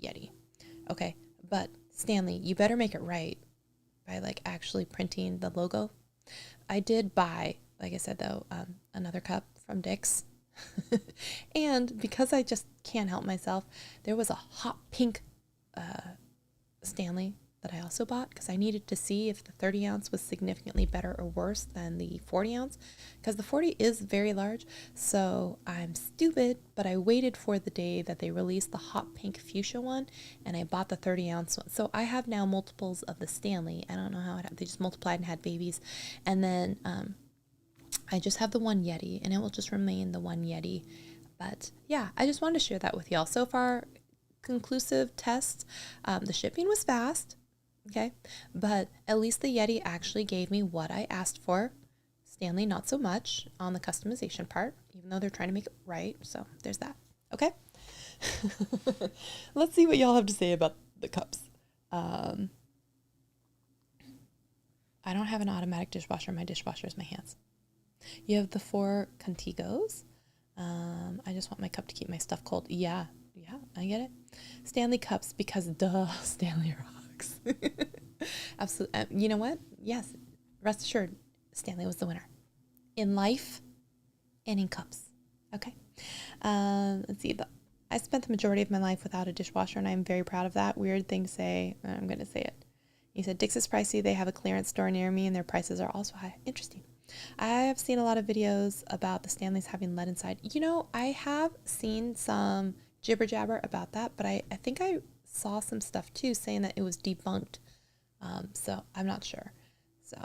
Yeti. Okay, but Stanley, you better make it right by like actually printing the logo. I did buy, like I said though, another cup from Dick's. And because I just can't help myself, there was a hot pink Stanley that I also bought because I needed to see if the 30 ounce was significantly better or worse than the 40 ounce because the 40 is very large. So I'm stupid, but I waited for the day that they released the hot pink fuchsia one and I bought the 30 ounce one. So I have now multiples of the Stanley. I don't know how they just multiplied and had babies. And then I just have the one Yeti and it will just remain the one Yeti. But yeah, I just wanted to share that with y'all. So far, conclusive tests. The shipping was fast. Okay. But at least the Yeti actually gave me what I asked for. Stanley, not so much on the customization part, even though they're trying to make it right. So there's that. Okay. Let's see what y'all have to say about the cups. I don't have an automatic dishwasher. My dishwasher is my hands. You have the 4 Contigos. I just want my cup to keep my stuff cold. Yeah, I get it. Stanley cups because duh, Stanley rocks. Absolutely. You know what? Yes, rest assured, Stanley was the winner in life and in cups. Okay. Let's see. I spent the majority of my life without a dishwasher, and I'm very proud of that. Weird thing to say. I'm going to say it. He said, Dick's is pricey. They have a clearance store near me, and their prices are also high. Interesting. I have seen a lot of videos about the Stanleys having lead inside. You know, I have seen some jibber jabber about that, but I think I saw some stuff too saying that it was debunked. So I'm not sure. So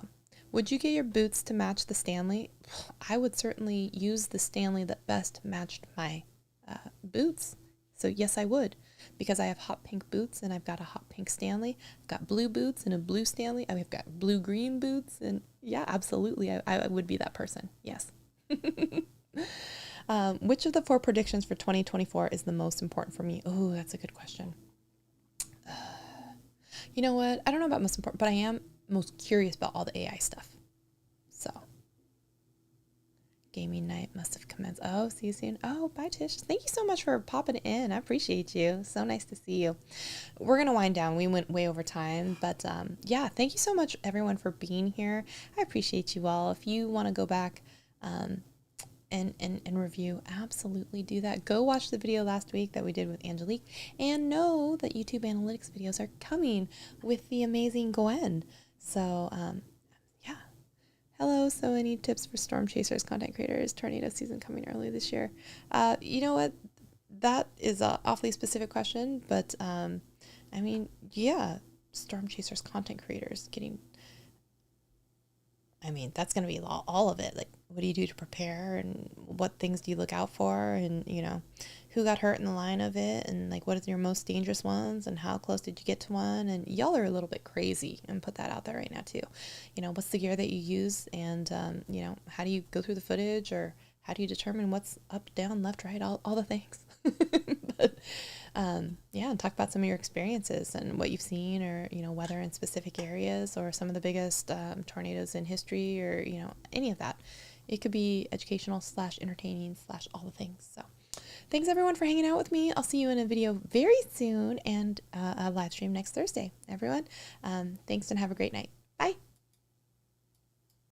would you get your boots to match the Stanley? I would certainly use the Stanley that best matched my boots. So yes, I would, because I have hot pink boots and I've got a hot pink Stanley. I've got blue boots and a blue Stanley. I've got blue green boots, and yeah, absolutely, I would be that person. Yes. Which of the 4 predictions for 2024 is the most important for me? Oh, that's a good question. You know what? I don't know about most important, but I am most curious about all the AI stuff. So. Gaming night must have commenced. Oh, see you soon. Oh, bye, Tish. Thank you so much for popping in. I appreciate you. So nice to see you. We're going to wind down. We went way over time, but yeah, thank you so much, everyone, for being here. I appreciate you all. If you want to go back and review, absolutely do that. Go watch the video last week that we did with Angelique, and know that YouTube analytics videos are coming with the amazing Gwen. So, yeah. Hello, so any tips for storm chasers, content creators, tornado season coming early this year? You know what? That is an awfully specific question, but I mean, yeah, storm chasers, content creators that's going to be all of it. Like, what do you do to prepare, and what things do you look out for, and, you know, who got hurt in the line of it, and like, what are your most dangerous ones, and how close did you get to one? And y'all are a little bit crazy, and put that out there right now too. You know, what's the gear that you use, and you know, how do you go through the footage, or how do you determine what's up, down, left, right, all the things. But yeah, and talk about some of your experiences and what you've seen, or, you know, weather in specific areas, or some of the biggest tornadoes in history, or, you know, any of that. It could be educational / entertaining / all the things. So thanks everyone for hanging out with me. I'll see you in a video very soon, and a live stream next Thursday, everyone. Thanks, and have a great night.